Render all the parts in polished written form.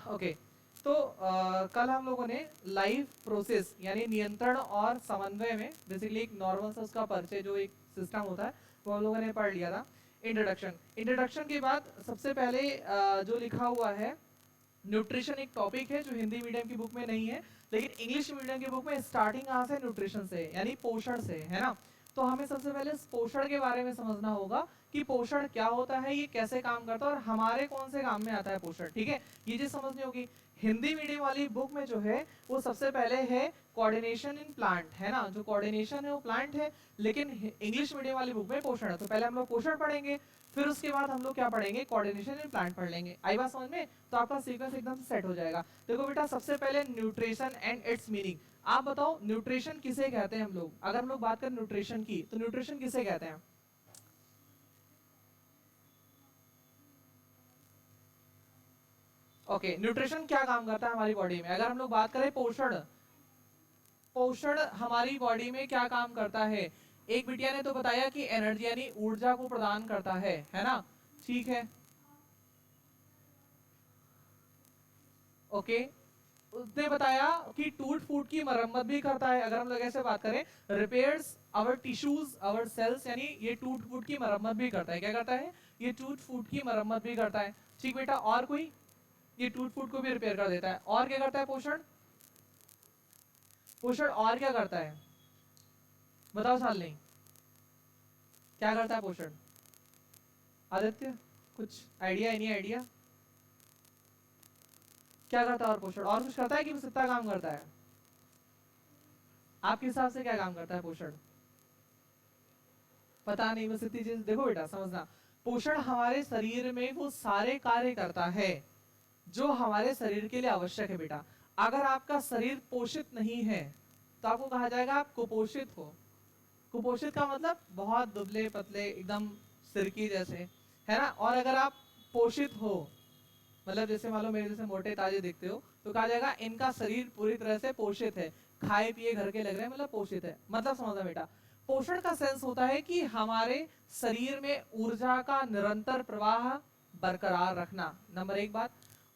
Okay तो कल हम लोगों ने लाइव प्रोसेस यानी नियंत्रण और समन्वय में बेसिकली एक नॉर्मल सा उसका परिचय जो एक सिस्टम होता है वो हम लोगों ने पढ़ लिया था। इंट्रोडक्शन के बाद सबसे पहले जो लिखा हुआ है न्यूट्रिशन एक टॉपिक है जो हिंदी मीडियम की बुक में नहीं है, लेकिन इंग्लिश मीडियम की बुक में स्टार्टिंग कहाँ से न्यूट्रिशन से यानी पोषण से, है ना। तो हमें सबसे पहले पोषण के बारे में समझना होगा कि पोषण क्या होता है, ये कैसे काम करता है और हमारे कौन से काम में आता है पोषण। ठीक है, ये चीज समझनी होगी। हिंदी मीडियम वाली बुक में जो है वो सबसे पहले है कोऑर्डिनेशन इन प्लांट, है ना, जो कोऑर्डिनेशन है वो प्लांट है, लेकिन इंग्लिश मीडियम वाली बुक में पोषण है। तो पहले हम लोग पोषण पढ़ेंगे, फिर उसके बाद हम लोग क्या पढ़ेंगे, कोऑर्डिनेशन इन प्लांट पढ़ लेंगे। आई बात समझ में? तो आपका सीक्वेंस एकदम से सेट हो जाएगा। देखो बेटा, सबसे पहले न्यूट्रिशन एंड इट्स मीनिंग। आप बताओ न्यूट्रिशन किसे कहते हैं हम लोग? अगर हम लोग बात करें न्यूट्रिशन की तो न्यूट्रिशन किसे कहते हैं? ओके, न्यूट्रिशन क्या काम करता है हमारी बॉडी में? अगर हम लोग बात करें पोषण, पोषण हमारी बॉडी में क्या काम करता है? एक बिटिया ने तो बताया कि एनर्जी यानी ऊर्जा को प्रदान करता है ना। ठीक है, ओके। उसने बताया कि टूट फूट की मरम्मत भी करता है। अगर हम लोग ऐसे बात करें, repairs our tissues our cells, यानी ये टूट फूट की मरम्मत भी करता है। क्या करता है? ये टूट फूट की मरम्मत भी करता है। ठीक बेटा, और कोई? ये टूट फूट को भी रिपेयर कर देता है। और क्या करता है पोषण? पोषण और क्या करता है बताओ साल नहीं, क्या करता है पोषण? आदित्य कुछ आइडिया? नहीं आइडिया क्या करता है? और पोषण और कुछ करता है कि बस इतना काम करता है? आपके हिसाब से क्या काम करता है पोषण? पता नहीं, बस इतनी चीज। देखो बेटा समझना, पोषण हमारे शरीर में वो सारे कार्य करता है जो हमारे शरीर के लिए आवश्यक है बेटा। अगर आपका शरीर पोषित नहीं है तो आपको कहा जाएगा आप कुपोषित हो। कुपोषित का मतलब बहुत दुबले पतले, एकदम सिरकी जैसे, है ना। और अगर आप पोषित हो, मतलब जैसे मान लो मेरे जैसे मोटे ताजे दिखते हो, तो कहा जाएगा इनका शरीर पूरी तरह से पोषित है, खाए पिए घर के लग रहे हैं, मतलब पोषित है। मतलब समझा बेटा, पोषण का सेंस होता है कि हमारे शरीर में ऊर्जा का निरंतर प्रवाह बरकरार रखना। नंबर एक बात,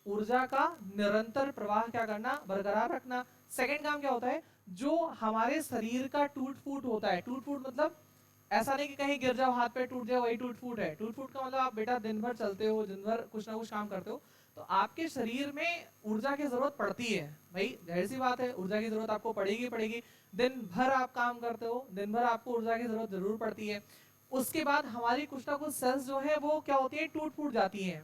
ऊर्जा का निरंतर प्रवाह क्या करना? बरकरार रखना। सेकंड काम क्या होता है? जो हमारे शरीर का टूट फूट होता है, टूट फूट मतलब ऐसा नहीं कि कहीं गिर जाओ हाथ पे टूट जाए वही टूट फूट है। टूट फूट का मतलब आप बेटा दिन भर चलते हो, दिन भर कुछ ना कुछ काम करते हो, तो आपके शरीर में ऊर्जा की जरूरत पड़ती है भाई, जाहिर सी बात है, ऊर्जा की जरूरत आपको पड़ेगी पड़ेगी। दिन भर आप काम करते हो, दिन भर आपको ऊर्जा की जरूरत जरूर पड़ती है। उसके बाद हमारी कुछ ना कुछ सेल्स जो है वो क्या होती है? टूट फूट जाती है।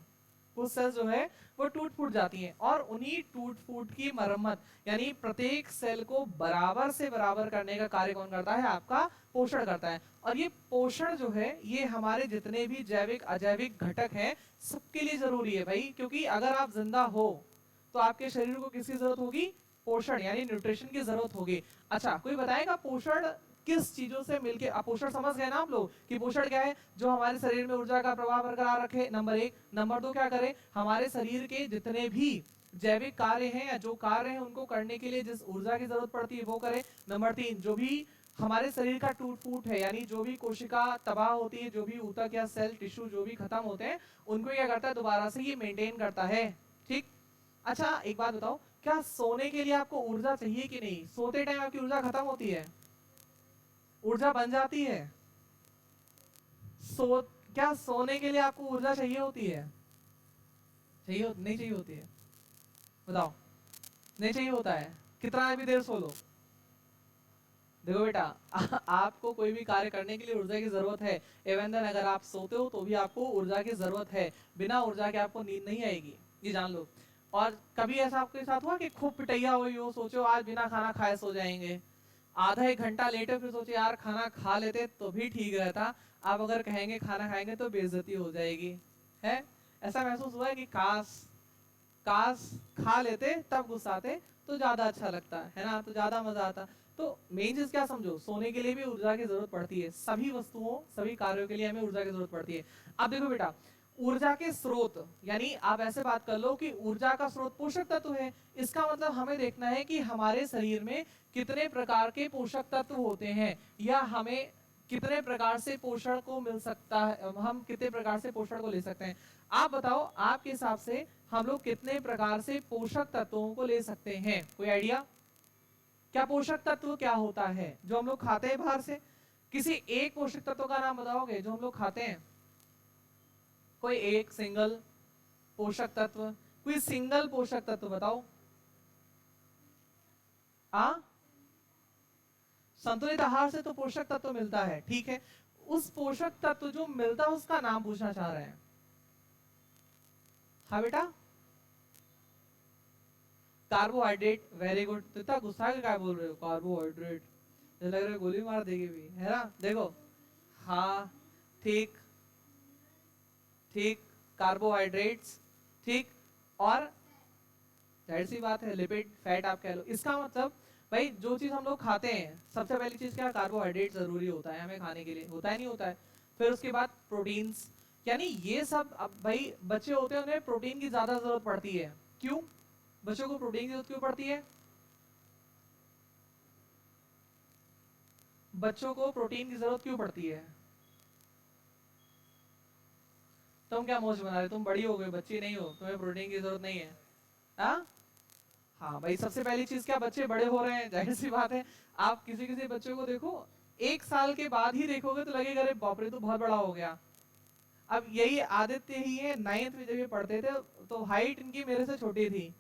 कुछ सेल्स जो है वो टूट फूट जाती हैं, और उन्हीं टूट फूट की मरम्मत यानी प्रत्येक सेल को बराबर से बराबर करने का कार्य कौन करता है? आपका पोषण करता है। और ये पोषण जो है ये हमारे जितने भी जैविक अजैविक घटक हैं सबके लिए जरूरी है भाई, क्योंकि अगर आप जिंदा हो तो आपके शरीर को किसकी जरूरत होगी? पोषण यानी न्यूट्रिशन की जरूरत होगी। अच्छा, कोई बताएगा पोषण किस चीजों से मिलके? आप पोषण समझ गए ना आप लोग कि पोषण क्या है? जो हमारे शरीर में ऊर्जा का प्रवाह बरकरार रखे, नंबर एक। नंबर दो, क्या करे? हमारे शरीर के जितने भी जैविक कार्य हैं या जो कार्य हैं उनको करने के लिए जिस ऊर्जा की जरूरत पड़ती है वो करे। नंबर तीन, जो भी हमारे शरीर का टूट फूट है यानी जो भी कोशिका तबाह होती है, जो भी ऊतक या सेल टिश्यू जो भी खत्म होते हैं, उनको क्या करता है? दोबारा से ये मेंटेन करता है। ठीक। अच्छा एक बात बताओ, क्या सोने के लिए आपको ऊर्जा चाहिए कि नहीं? सोते टाइम आपकी ऊर्जा खत्म होती है, ऊर्जा बन जाती है। क्या सोने के लिए आपको ऊर्जा चाहिए होती है? नहीं चाहिए होती है? बताओ, नहीं चाहिए होता है? कितना भी देर सो लो। देखो बेटा, आपको कोई भी कार्य करने के लिए ऊर्जा की जरूरत है। इवन देन अगर आप सोते हो तो भी आपको ऊर्जा की जरूरत है। बिना ऊर्जा के आपको नींद नहीं आएगी, ये जान लो। और कभी ऐसा आपके साथ हुआ कि खूब पिटैया हुई हो, सोचो आज बिना खाना खाए सो जाएंगे, आधा एक घंटा लेटे, फिर सोचे यार खाना खा लेते तो भी ठीक रहता, आप अगर कहेंगे खाना खाएंगे तो बेइज्जती हो जाएगी, है? ऐसा महसूस हुआ है कि काश काश खा लेते तब गुस्साते तो ज्यादा अच्छा लगता है ना, तो ज्यादा मजा आता। तो मेन चीज क्या समझो, सोने के लिए भी ऊर्जा की जरूरत पड़ती है। सभी वस्तुओं सभी कार्यों के लिए हमें ऊर्जा की जरूरत पड़ती है। अब देखो बेटा, ऊर्जा के स्रोत यानी आप ऐसे बात कर लो कि ऊर्जा का स्रोत पोषक तत्व है। इसका मतलब हमें देखना है कि हमारे शरीर में कितने प्रकार के पोषक तत्व होते हैं, या हमें कितने प्रकार से पोषण को मिल सकता है, हम कितने प्रकार से पोषण को ले सकते हैं। आप बताओ आपके हिसाब से हम लोग कितने प्रकार से पोषक तत्वों को ले सकते हैं, कोई आइडिया? क्या पोषक तत्व क्या होता है जो हम लोग खाते हैं बाहर से? किसी एक पोषक तत्व का नाम बताओगे जो हम लोग खाते हैं? कोई एक सिंगल पोषक तत्व, कोई सिंगल पोषक तत्व बताओ। संतुलित आहार से तो पोषक तत्व मिलता है, ठीक है, उस पोषक तत्व जो मिलता है उसका नाम पूछना चाह रहे हैं। हाँ बेटा, कार्बोहाइड्रेट, वेरी गुड। तो इतना गुस्सा के क्या बोल रहे हो? कार्बोहाइड्रेट लग रहा है गोली मार देगी भी, है ना? देखो, हाँ ठीक ठीक, कार्बोहाइड्रेट्स, ठीक, और जाहिर सी बात है लिपिड, फैट आप कह लो। इसका मतलब भाई जो चीज हम लोग खाते हैं, सबसे पहली चीज क्या, कार्बोहाइड्रेट जरूरी होता है हमें खाने के लिए, होता है नहीं होता है? फिर उसके बाद प्रोटीन्स, यानी ये सब। अब भाई बच्चे होते हैं उन्हें प्रोटीन की ज्यादा जरूरत पड़ती है। क्यों बच्चों को प्रोटीन की जरूरत क्यों पड़ती है? बच्चों को प्रोटीन की जरूरत क्यों पड़ती है? तुम क्या मौज बना रहे, तुम बड़ी हो गई, बच्ची नहीं हो, तुम्हें प्रोटीन की जरूरत नहीं है? हाँ हाँ भाई, सबसे पहली चीज क्या, बच्चे बड़े हो रहे हैं, जाहिर सी बात है। आप किसी किसी बच्चों को देखो, 1 साल के बाद ही देखोगे तो लगेगा अरे बाप रे तो बहुत बड़ा हो गया। अब यही आदित्य ही है, 9th में जब ये पढ़ते थे तो हाइट इनकी मेरे से छोटी थी,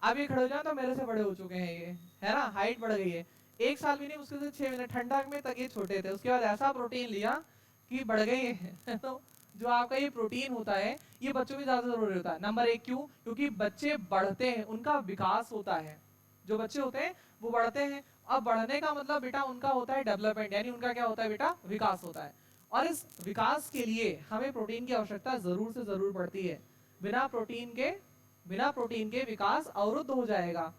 अब ये खड़े हो जाए तो मेरे से बड़े हो चुके हैं ये, है ना? हाइट बढ़ गई है। 1 साल भी नहीं, उसके से 6 महीने ठंडा में तक ये छोटे थे, उसके बाद ऐसा प्रोटीन लिया कि बढ़ गए हैं। तो जो आपका ये प्रोटीन होता है ये बच्चों में ज्यादा जरूरी होता है। नंबर 1 क्यों? क्योंकि बच्चे बढ़ते हैं, उनका विकास होता है। जो बच्चे होते हैं वो बढ़ते हैं। अब बढ़ने का मतलब बेटा उनका होता है डेवलपमेंट, यानी उनका क्या होता है बेटा, विकास होता है। और इस विकास के लिए हमें प्रोटीन की आवश्यकता जरूर से जरूर पड़ती है। बिना प्रोटीन के विकास अवरुद्ध हो जाएगा।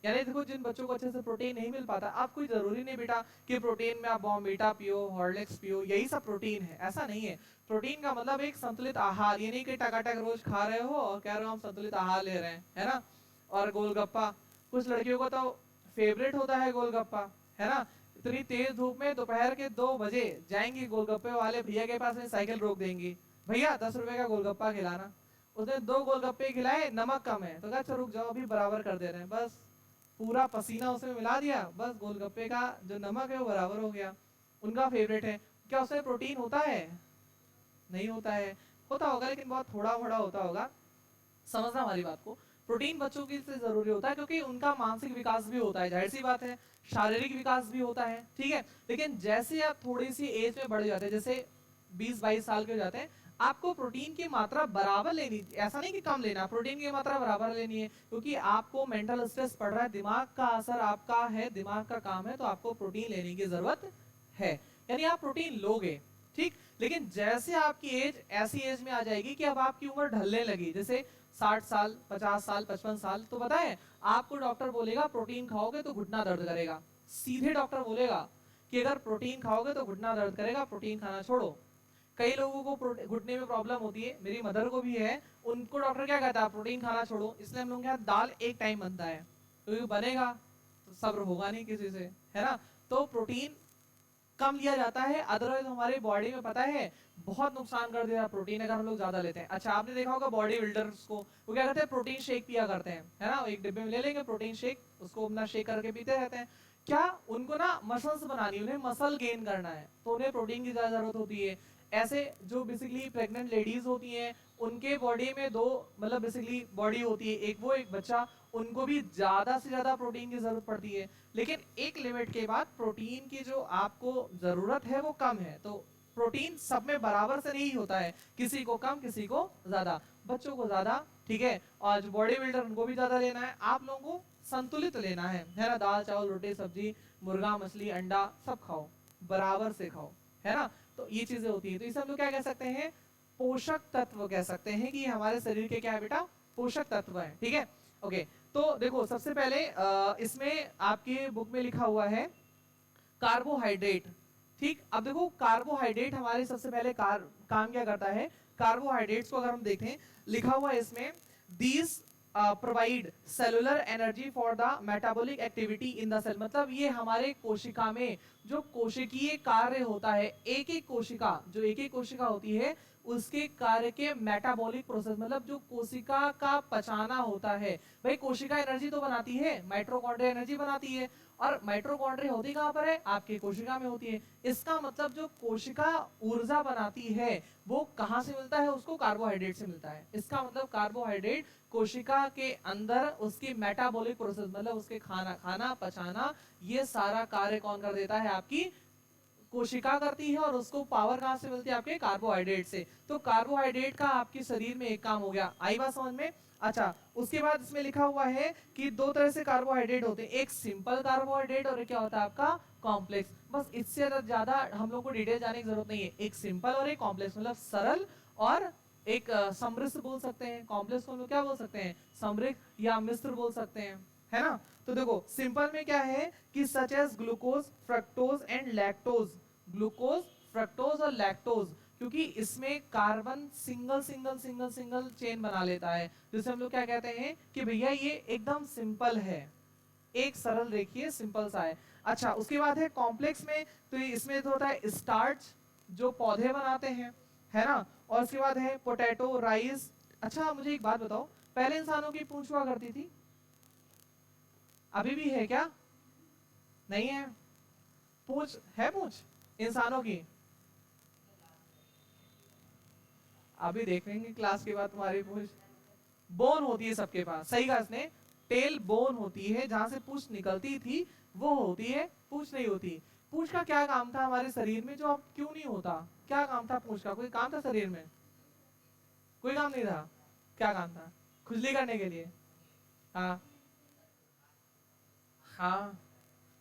यानी देखो, जिन बच्चों को अच्छे से प्रोटीन नहीं मिल पाता, आप कोई जरूरी नहीं बेटा कि प्रोटीन में आप बॉर्नवीटा पियो, हॉर्लिक्स पियो, यही सब प्रोटीन है, ऐसा नहीं है। प्रोटीन का मतलब एक संतुलित आहार, ये नहीं कि टकाटक रोज खा रहे हो और कह रहे हो हम संतुलित आहार ले रहे हैं, है ना? और गोलगप्पा, कुछ लड़कियों को तो फेवरेट होता है गोलगप्पा, है ना? इतनी तेज धूप में दोपहर के 2 बजे जाएंगी गोलगप्पे वाले भैया के पास में, साइकिल रोक देंगी, भैया 10 रुपए का गोलगप्पा खिलाना। उसने 2 गोलगप्पे खिलाए, नमक कम है तो कहा अच्छा रुक जाओ अभी बराबर कर दे रहे हैं, बस पूरा पसीना उसमें मिला दिया, बस गोलगप्पे का जो नमक है वो बराबर हो गया। उनका फेवरेट है। क्या उसमें प्रोटीन होता है? नहीं होता है। होता होगा लेकिन बहुत थोड़ा थोड़ा होता होगा, समझना हमारी बात को। प्रोटीन बच्चों के लिए जरूरी होता है क्योंकि उनका मानसिक विकास भी होता है, जाहिर सी बात है, शारीरिक विकास भी होता है, ठीक है। लेकिन जैसे आप थोड़ी सी एज में बढ़ जाते हैं, जैसे 20-22 साल के हो जाते हैं, आपको प्रोटीन की मात्रा बराबर लेनी, ऐसा नहीं कि कम लेना, प्रोटीन की मात्रा बराबर लेनी है, क्योंकि आपको मेंटल स्ट्रेस पड़ रहा है, दिमाग का असर आपका है, दिमाग का काम है, तो आपको प्रोटीन लेने की जरूरत है, यानी आप प्रोटीन लोगे, ठीक। लेकिन जैसे आपकी एज ऐसी एज में आ जाएगी कि अब आपकी उम्र ढलने लगी, जैसे 60 साल, 50 साल, 55 साल, तो बताएं आपको डॉक्टर बोलेगा प्रोटीन खाओगे तो घुटना दर्द करेगा, सीधे डॉक्टर बोलेगा कि अगर प्रोटीन खाओगे तो घुटना दर्द करेगा, प्रोटीन खाना छोड़ो। कई लोगों को घुटने में प्रॉब्लम होती है, मेरी मदर को भी है, उनको डॉक्टर क्या कहता है, प्रोटीन खाना छोड़ो। इसलिए हम लोग के यहाँ दाल एक टाइम बनता है, तो बनेगा तो सब्र होगा नहीं किसी से, है ना? तो प्रोटीन कम लिया जाता है, अदरवाइज हमारे बॉडी में पता है बहुत नुकसान कर देगा प्रोटीन अगर हम लोग ज्यादा लेते हैं। अच्छा आपने देखा होगा बॉडी बिल्डर्स को, वो क्या करते हैं, प्रोटीन शेक पिया करते हैं, है ना? एक डिब्बे में ले लेंगे प्रोटीन शेक, उसको अपना शेक करके पीते रहते हैं। क्या उनको ना मसल्स बनानी, उन्हें मसल गेन करना है, तो उन्हें प्रोटीन की ज्यादा जरूरत होती है। ऐसे जो बेसिकली प्रेग्नेंट लेडीज होती हैं, उनके बॉडी में 2 मतलब बेसिकली बॉडी होती है, एक वो एक बच्चा, उनको भी ज्यादा से ज्यादा प्रोटीन की जरूरत पड़ती है। लेकिन एक लिमिट के बाद प्रोटीन की जो आपको जरूरत है वो कम है, तो प्रोटीन सब में बराबर से नहीं होता है, किसी को कम किसी को ज्यादा, बच्चों को ज्यादा, ठीक है, और जो बॉडी बिल्डर उनको भी ज्यादा लेना है, आप लोगों को संतुलित लेना है ना? दाल चावल रोटी सब्जी मुर्गा मछली अंडा सब खाओ, बराबर से खाओ, है ना? तो ये चीजें होती है, तो इसे हम लोग क्या कह सकते हैं, पोषक तत्व कह सकते हैं कि हमारे शरीर के क्या है बेटा, पोषक तत्व है, ठीक है। ओके, तो देखो सबसे पहले इसमें आपके बुक में लिखा हुआ है कार्बोहाइड्रेट, ठीक। अब देखो कार्बोहाइड्रेट हमारे सबसे पहले काम क्या करता है, कार्बोहाइड्रेट्स को अगर हम देखें, लिखा हुआ है इसमें, these provide cellular energy for the metabolic activity in the cell. मतलब ये हमारे कोशिका में जो कोशिकीय कार्य होता है, एक एक कोशिका होती है उसके कार्य के मेटाबॉलिक प्रोसेस, मतलब जो कोशिका का पचाना होता है। भाई कोशिका एनर्जी तो बनाती है, माइटोकॉन्ड्रिया एनर्जी बनाती है, और माइटोकॉन्ड्रिया होती कहां पर है? आपके कोशिका में होती है। इसका मतलब जो कोशिका ऊर्जा बनाती है वो कहां से मिलता है? उसको कार्बोहाइड्रेट से मिलता है। इसका मतलब कार्बोहाइड्रेट कोशिका के अंदर उसकी मेटाबॉलिक प्रोसेस, मतलब उसके खाना पचाना, ये सारा कार्य कौन कर देता है? आपकी कोशिका करती है। और उसको पावर कहां से मिलती है? आपके कार्बोहाइड्रेट से। तो कार्बोहाइड्रेट का आपके शरीर में एक काम हो गया। आई बात समझ में? अच्छा, उसके बाद इसमें लिखा हुआ है कि दो तरह से कार्बोहाइड्रेट होते हैं, एक सिंपल कार्बोहाइड्रेट और एक क्या होता है आपका? कॉम्प्लेक्स। बस इससे ज्यादा हम लोग को डिटेल जाने की जरूरत नहीं है। एक सिंपल और एक कॉम्प्लेक्स, मतलब सरल और एक समृद्ध बोल सकते हैं। कॉम्प्लेक्स को हम लोग क्या बोल सकते हैं? समृद्ध या मिश्र बोल सकते हैं, है ना? तो देखो सिंपल में क्या है कि such as glucose, fructose and lactose. Glucose, fructose और लैक्टोज, क्योंकि इसमें कार्बन सिंगल चेन बना लेता है, जिसे हम लोग क्या कहते हैं कि भैया ये एकदम सिंपल है, एक सरल रेखीय सिंपल सा है। अच्छा, उसके बाद है कॉम्प्लेक्स में, तो इसमें तो होता है स्टार्च जो पौधे बनाते हैं, है ना? और उसके बाद है पोटैटो, राइस। अच्छा मुझे एक बात बताओ, पहले इंसानों की पूंछ हुआ करती थी, अभी भी है क्या? नहीं है? पूंछ है? पूंछ इंसानों की अभी देखेंगे क्लास के बाद तुम्हारी पूंछ। बोन होती है सबके पास, सही कहा इसने, टेल बोन होती है, जहां से पूंछ निकलती थी वो होती है, पूंछ नहीं होती। पूंछ का क्या काम था हमारे शरीर में, जो अब क्यों नहीं होता? क्या काम था पूंछ का? कोई काम था शरीर में? कोई काम नहीं था। क्या काम था? खुजली करने के लिए। हाँ हाँ,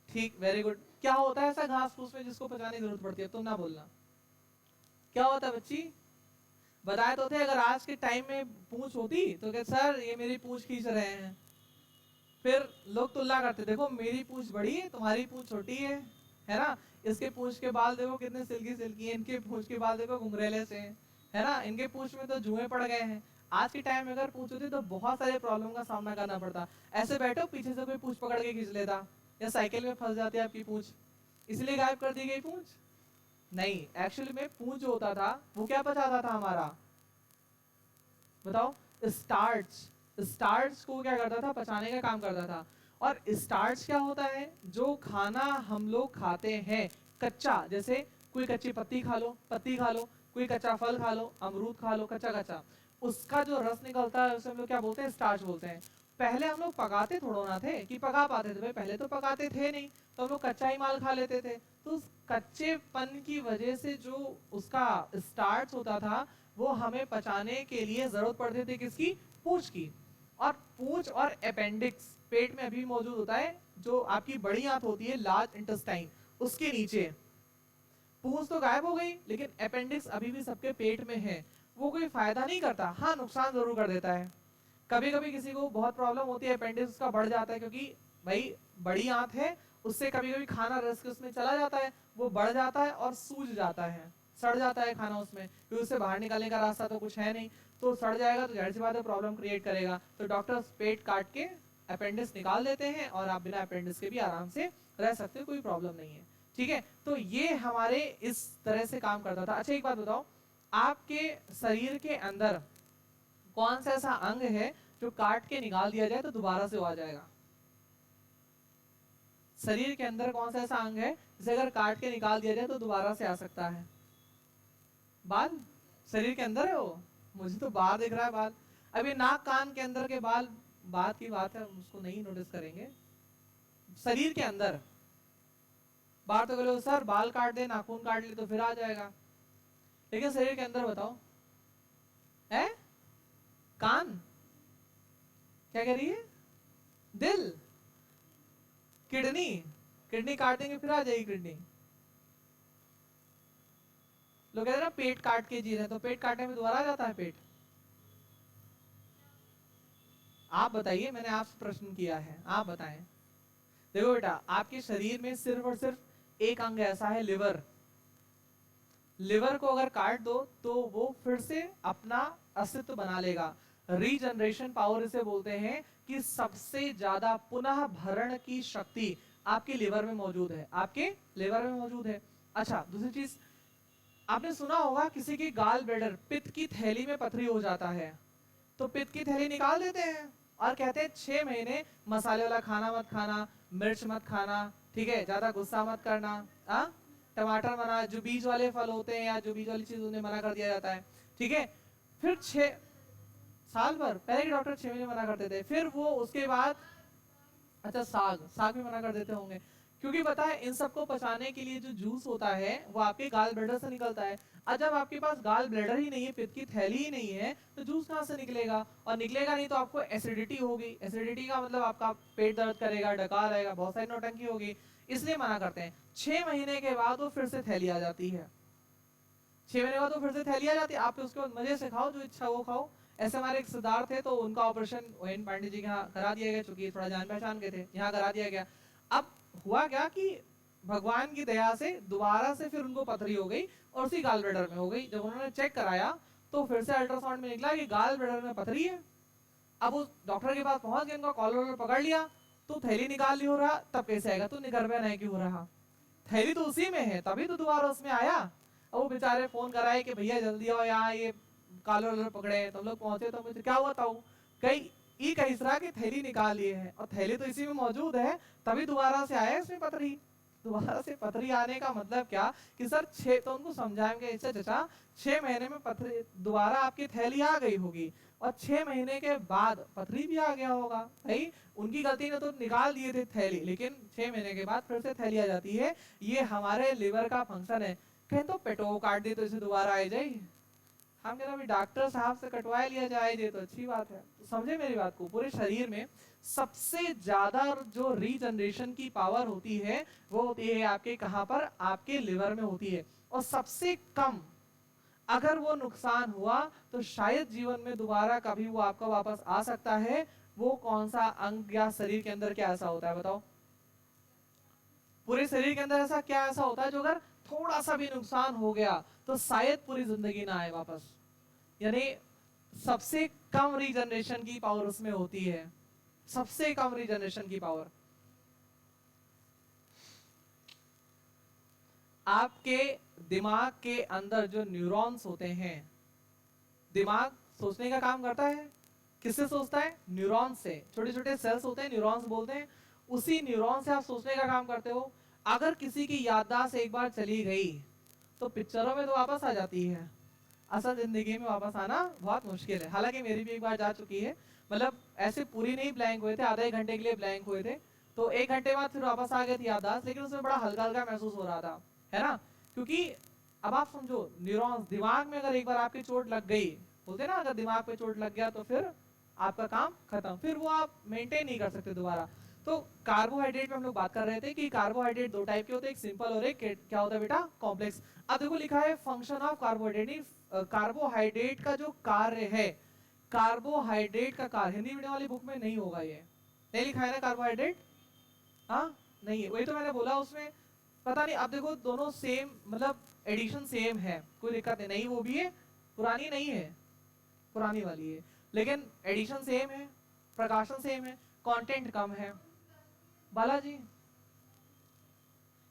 ठीक, वेरी गुड। क्या होता है ऐसा घास फूस में जिसको पचाने की जरूरत पड़ती है? तुम ना बोलना, क्या होता है बच्ची? बताए तो थे, अगर आज के टाइम में पूंछ होती तो कहते सर ये मेरी पूंछ खींच रहे हैं। फिर लोग तुलना करते, देखो मेरी पूंछ बड़ी है, तुम्हारी पूंछ छोटी है ना? इसके पूंछ के बाल देखो कितने सिल्की सिल्की हैं, इनके पूंछ के बाल देखो घुंघरेले से हैं, है ना? इनके पूंछ में तो जुएं पड़ गए हैं। आज के टाइम में अगर पूंछ होती तो बहुत सारे प्रॉब्लम का सामना करना पड़ता। ऐसे बैठो, पीछे से कोई पूंछ पकड़ के खींच लेता, या साइकिल में फंस जाती आपकी पूंछ, इसलिए गायब कर दी गई पूंछ? नहीं, एक्चुअली में पूंछ जो होता था वो क्या बचाता था हमारा? बताओ। स्टार्च। स्टार्च को क्या करता था? पचाने का काम करता था। और स्टार्च क्या होता है? जो खाना हम लोग खाते हैं कच्चा, जैसे कोई कच्ची पत्ती खा लो, कोई कच्चा फल खा लो, अमरूद खा लो कच्चा कच्चा, उसका जो रस निकलता है उसे हम लोग क्या बोलते हैं? स्टार्च बोलते हैं। पहले हम लोग पकाते थोड़ा ना थे कि पका पाते थे, भाई पहले तो पकाते थे नहीं, तो हम लोग कच्चा ही माल खा लेते थे। तो उस कच्चेपन की वजह से जो उसका स्टार्च होता था वो हमें पचाने के लिए जरूरत पड़ती थी किसकी? पूंछ की। और पूंछ और अपेंडिक्स पेट में अभी मौजूद होता है, जो आपकी बड़ी आंत होती है लार्ज इंटेस्टाइन, उसके नीचे। पूंछ तो गायब हो गई, लेकिन अपेंडिक्स अभी भी सबके पेट में है। वो कोई फायदा नहीं करता, हाँ नुकसान जरूर कर देता है। कभी कभी किसी को बहुत प्रॉब्लम होती है, अपेंडिक्स उसका बढ़ जाता है, क्योंकि भाई बड़ी आंत है, उससे कभी कभी खाना रस के उसमें चला जाता है, वो बढ़ जाता है और सूज जाता है, सड़ जाता है खाना उसमें, क्योंकि उससे बाहर निकालने का रास्ता तो कुछ है नहीं, तो सड़ जाएगा, तो जाहिर सी बात है प्रॉब्लम क्रिएट करेगा। तो डॉक्टर्स पेट काट के अपेंडिक्स निकाल देते हैं और आप बिना अपेंडिक्स के भी आराम से रह सकते हो, कोई प्रॉब्लम नहीं है। ठीक है, तो ये हमारे इस तरह से काम करता था। अच्छा एक बात बताओ, आपके शरीर के अंदर कौन सा ऐसा अंग है जो काट के निकाल दिया जाए तो दोबारा से आ जाएगा? शरीर के अंदर कौन सा ऐसा अंग है जिसे अगर काट के निकाल दिया जाए तो दोबारा से आ सकता है? बाल। शरीर के अंदर है वो? मुझे तो बाहर दिख रहा है बाल। अभी नाक कान के अंदर के बाल बात की बात है, उसको नहीं नोटिस करेंगे। शरीर के अंदर बाहर तो बोलो सर बाल काट दे, नाखून काट ले तो फिर आ जाएगा, लेकिन शरीर के अंदर बताओ है? कान? क्या कह रही है? दिल? किडनी? किडनी काट देंगे फिर आ जाएगी किडनी। लोग कहते हैं ना पेट काट के जी रहे हैं, तो पेट काटने में दोबारा आ जाता है पेट? आप बताइए, मैंने आपसे प्रश्न किया है, आप बताएं। देखो बेटा, आपके शरीर में सिर्फ और सिर्फ एक अंग ऐसा है, लिवर। लिवर को अगर काट दो तो वो फिर से अपना अस्तित्व बना लेगा। रीजनरेशन पावर इसे बोलते हैं कि सबसे ज्यादा पुनः भरण की शक्ति आपके लिवर में मौजूद है, आपके लिवर में मौजूद है। अच्छा, दूसरी चीज आपने सुना होगा किसी की गाल ब्लैडर, पित्त की थैली में पथरी हो जाता है, तो पित्त की थैली निकाल देते हैं और कहते हैं 6 महीने मसाले वाला खाना मत खाना, मिर्च मत खाना, ठीक है, ज्यादा गुस्सा मत करना, टमाटर मना, जो बीज वाले फल होते हैं या जो बीज वाली चीज उन्हें मना कर दिया जाता है, ठीक है। फिर 6 साल भर, पहले के डॉक्टर 6 महीने मना करते थे, फिर वो उसके बाद, अच्छा साग, साग भी मना कर देते होंगे, क्योंकि पता है इन सबको पचाने के लिए जो जूस होता है वो आपके गाल ब्लैडर से निकलता है। और जब आपके पास गाल ब्लैडर ही नहीं है, पित्त की थैली ही नहीं है, तो जूस कहाँ से निकलेगा, और निकलेगा नहीं तो आपको एसिडिटी होगी, एसिडिटी का मतलब आपका पेट दर्द करेगा, डकार आएगा, बहुत सारी नौटंकी होगी, इसलिए मना करते हैं। 6 महीने के बाद वो फिर से थैली आ जाती है, 6 महीने बाद वो फिर से थैली आ जाती है, आप उसको मजे से खाओ, जो इच्छा वो खाओ। ऐसे हमारे एक सरदार थे, तो उनका ऑपरेशन ओएन पांडे जी के यहाँ करा दिया गया, चूंकि थोड़ा जान पहचान के थे, यहाँ करा दिया गया। अब हुआ क्या कि भगवान की दया से दोबारा से फिर उनको पथरी हो गई और उसी गाल ब्लैडर में हो गई। जब उन्होंने चेक कराया तो फिर से अल्ट्रासाउंड में निकला कि गाल ब्लैडर में पथरी है। अब उस डॉक्टर के पास पहुंच गए, उनका कॉलर पकड़ लिया, तो थैली निकाल ली हो रहा, तब कैसे आएगा, तो निगर्भय नहीं क्यों हो रहा, थैली तो उसी में है, तभी तो दोबारा उसमें आया। अब वो बेचारे फोन कराए कि भैया जल्दी आओ, यहाँ ये कॉलर पकड़े, तो हम लोग पहुंचे, तो मुझे क्या हुआ था, कई ई कह रहा कि थैली निकाल लिए है, और थैली तो इसी में मौजूद है, तभी दोबारा से आया इसमें पथरी। दोबारा से पथरी आने का मतलब क्या कि सर 6, तो उनको समझाएंगे इससे चचा 6 महीने में पथरी दोबारा आपकी थैली आ गई होगी, और 6 महीने के बाद पथरी भी आ गया होगा। भाई उनकी गलती ने तो निकाल दिए थे थैली, लेकिन 6 महीने के बाद फिर से थैली आ जाती है। ये हमारे लिवर का फंक्शन है। कहें तो पेटो काट दी तो इसे दोबारा आ जाए, हम कहते हैं डॉक्टर साहब से कटवा लिया जाए, ये तो अच्छी बात है। तो समझे मेरी बात को, पूरे शरीर में सबसे ज्यादा जो रीजनरेशन की पावर होती है वो होती है आपके कहां पर, आपके लिवर में होती है। और सबसे कम अगर वो नुकसान हुआ तो शायद जीवन में दोबारा कभी वो आपका वापस आ सकता है। वो कौन सा अंग या शरीर के अंदर क्या ऐसा होता है बताओ, पूरे शरीर के अंदर ऐसा क्या ऐसा होता है जो अगर थोड़ा सा भी नुकसान हो गया तो शायद पूरी जिंदगी ना आए वापस। यानी सबसे कम रीजनरेशन की पावर उसमें होती है, सबसे कम रीजनरेशन की पावर। आपके दिमाग के अंदर जो न्यूरॉन्स होते हैं, दिमाग सोचने का काम करता है, किससे सोचता है, न्यूरॉन्स से, छोटे छोटे सेल्स होते हैं, न्यूरॉन्स बोलते हैं, उसी न्यूरॉन से आप सोचने का काम करते हो। अगर किसी की याददाश्त एक बार चली गई तो पिक्चरों में तो वापस आ जाती है, असल जिंदगी में वापस आना बहुत मुश्किल है। हालांकि मेरी भी एक बार जा चुकी है, मतलब ऐसे पूरी नहीं ब्लैंक हुए थे, आधे एक घंटे के लिए ब्लैंक हुए थे, तो 1 घंटे बाद फिर वापस आ गई थी याददाश्त, लेकिन उसमें बड़ा हल्का हल्का महसूस हो रहा था, है ना। क्योंकि अब आप समझो, न्यूरॉन्स दिमाग में अगर एक बार आपकी चोट लग गई, बोलते ना अगर दिमाग पे चोट लग गया तो फिर आपका काम खत्म, फिर वो आप मेंटेन नहीं कर सकते दोबारा। तो कार्बोहाइड्रेट में हम लोग बात कर रहे थे कि कार्बोहाइड्रेट 2 टाइप के होते हैं, एक सिंपल और एक क्या होता है बेटा, कॉम्प्लेक्स। अब देखो लिखा है फंक्शन ऑफ कार्बोहाइड्रेट, कार्बोहाइड्रेट का जो कार्य है, कार्बोहाइड्रेट का कार्य हिंदी मीडियम वाली बुक में नहीं होगा, ये नहीं लिखा है ना कार्बोहाइड्रेट, हाँ नहीं है, वही तो मैंने बोला उसमें पता नहीं। अब देखो दोनों सेम, मतलब एडिशन सेम है, कोई दिक्कत नहीं, वो भी है, पुरानी नहीं है, पुरानी वाली है, लेकिन एडिशन सेम है, प्रकाशन सेम है, कंटेंट कम है। बालाजी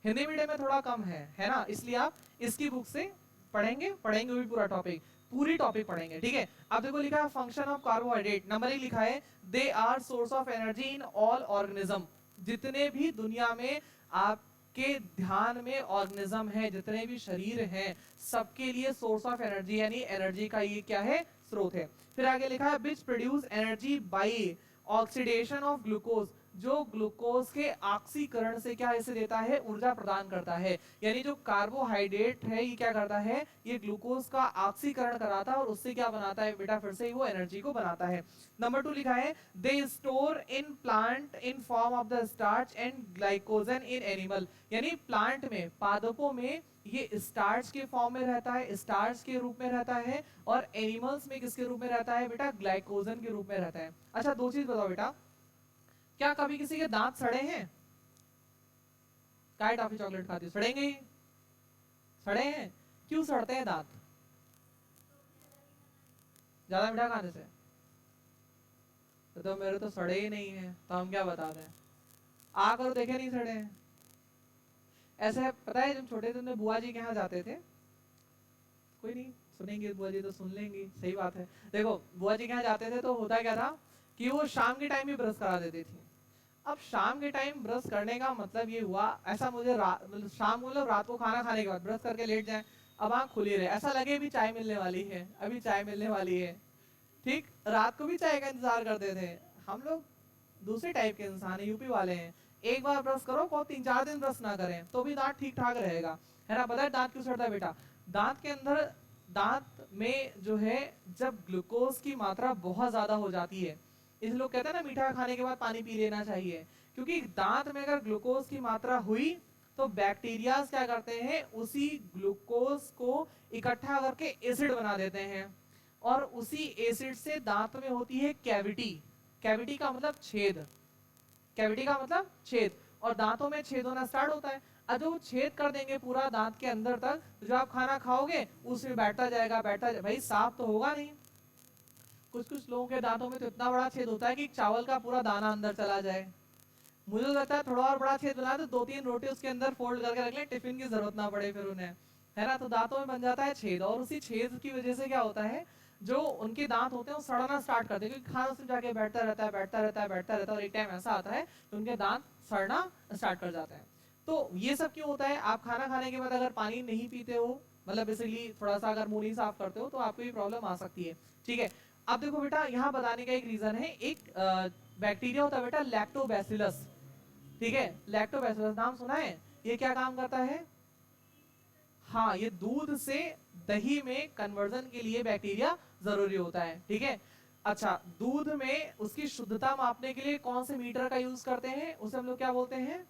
हिंदी मीडियम में थोड़ा कम है ना, इसलिए आप इसकी बुक से पढ़ेंगे भी पूरा टॉपिक, पूरी टॉपिक पढ़ेंगे, ठीक है। अब देखो लिखा है फंक्शन ऑफ कार्बोहाइड्रेट, नंबर 1 लिखा है they are source of energy in all organism. जितने भी दुनिया में आपके ध्यान में ऑर्गेनिज्म है, जितने भी शरीर हैं, सबके लिए सोर्स ऑफ एनर्जी यानी एनर्जी का ये क्या है, स्रोत है। फिर आगे लिखा है which produce energy by oxidation of glucose, जो ग्लूकोज के ऑक्सीकरण से क्या इसे देता है, ऊर्जा प्रदान करता है। यानी जो कार्बोहाइड्रेट है ये क्या करता है, ये ग्लूकोज का ऑक्सीकरण कराता है और उससे क्या बनाता है बेटा, फिर से वो एनर्जी को बनाता है। नंबर 2 लिखा है they store in plant in form of the starch and glycogen in animal. यानी प्लांट में, पादपों में ये स्टार्च के फॉर्म में रहता है, स्टार्च के रूप में रहता है, और एनिमल्स में किसके रूप में रहता है बेटा, ग्लाइकोजन के रूप में रहता है। अच्छा 2 चीज बताओ बेटा, क्या कभी किसी के दांत सड़े हैं, काय टॉफी चॉकलेट खाती सड़ेंगे ही, सड़े हैं, क्यों सड़ते हैं दांत, ज्यादा मीठा खाने से, तो मेरे तो सड़े ही नहीं है, तो हम क्या बता दें, आकर देखे नहीं सड़े हैं। ऐसा है, पता है जब छोटे थे अपने बुआ जी के यहाँ जाते थे, कोई नहीं सुनेंगे बुआ जी तो सुन लेंगी, सही बात है। देखो बुआ जी के यहाँ जाते थे तो होता क्या था कि वो शाम के टाइम ही ब्रश करा देती थी। अब शाम के टाइम ब्रश करने का मतलब ये हुआ, ऐसा मुझे मतलब शाम को रात को खाना खाने के बाद ब्रश करके लेट जाए, अब आँख खुली रहे, ऐसा लगे भी चाय मिलने वाली है, अभी चाय मिलने वाली है। ठीक, रात को भी चाय का इंतजार करते थे हम लोग। दूसरे टाइप के इंसान है, यूपी वाले हैं। एक बार ब्रश करो को 3-4 दिन ब्रश ना करें तो भी दांत ठीक ठाक रहेगा, है ना। पता है दांत क्यों सड़ता है बेटा? दांत के अंदर, दांत में जो है जब ग्लूकोज की मात्रा बहुत ज्यादा हो जाती है, इस लोग कहते हैं ना मीठा खाने के बाद पानी पी लेना चाहिए, क्योंकि दांत में अगर ग्लूकोज की मात्रा हुई तो बैक्टीरिया क्या करते हैं, उसी ग्लूकोज को इकट्ठा करके एसिड बना देते हैं, और उसी एसिड से दांत में होती है कैविटी। कैविटी का मतलब छेद, कैविटी का मतलब छेद, और दांतों में छेद होना स्टार्ट होता है। अब जब वो छेद कर देंगे पूरा दांत के अंदर तक, तो जो आप खाना खाओगे उसमें बैठता जाएगा, भाई साफ तो होगा नहीं। कुछ कुछ लोगों के दांतों में तो इतना बड़ा छेद होता है कि चावल का पूरा दाना अंदर चला जाए। मुझे लगता है थोड़ा और बड़ा छेद बना तो 2-3 रोटी उसके अंदर फोल्ड करके रख ले, टिफिन की जरूरत ना पड़े फिर उन्हें, है ना। तो दांतों में बन जाता है छेद, और उसी छेद की वजह से क्या होता है, जो उनके दांत होते हैं वो सड़ना स्टार्ट कर देंगे, क्योंकि खाना उसमें जाके बैठता रहता है, बैठता रहता है, बैठता रहता है, और एक टाइम ऐसा आता है कि उनके दांत सड़ना स्टार्ट कर जाते हैं। तो ये सब क्यों होता है? आप खाना खाने के बाद अगर पानी नहीं पीते हो, मतलब बेसिकली थोड़ा सा अगर मुंह नहीं साफ करते हो, तो आपको ये प्रॉब्लम आ सकती है। ठीक है, अब देखो बेटा यहाँ बताने का एक रीजन है, एक बैक्टीरिया होता है बेटा लैक्टोबैसिलस। ठीक है, लैक्टोबैसिलस नाम सुना है? ये क्या काम करता है? हाँ, ये दूध से दही में कन्वर्जन के लिए बैक्टीरिया जरूरी होता है। ठीक है, अच्छा, दूध में उसकी शुद्धता मापने के लिए कौन से मीटर का यूज करते हैं? उसे हम लोग क्या बोलते हैं?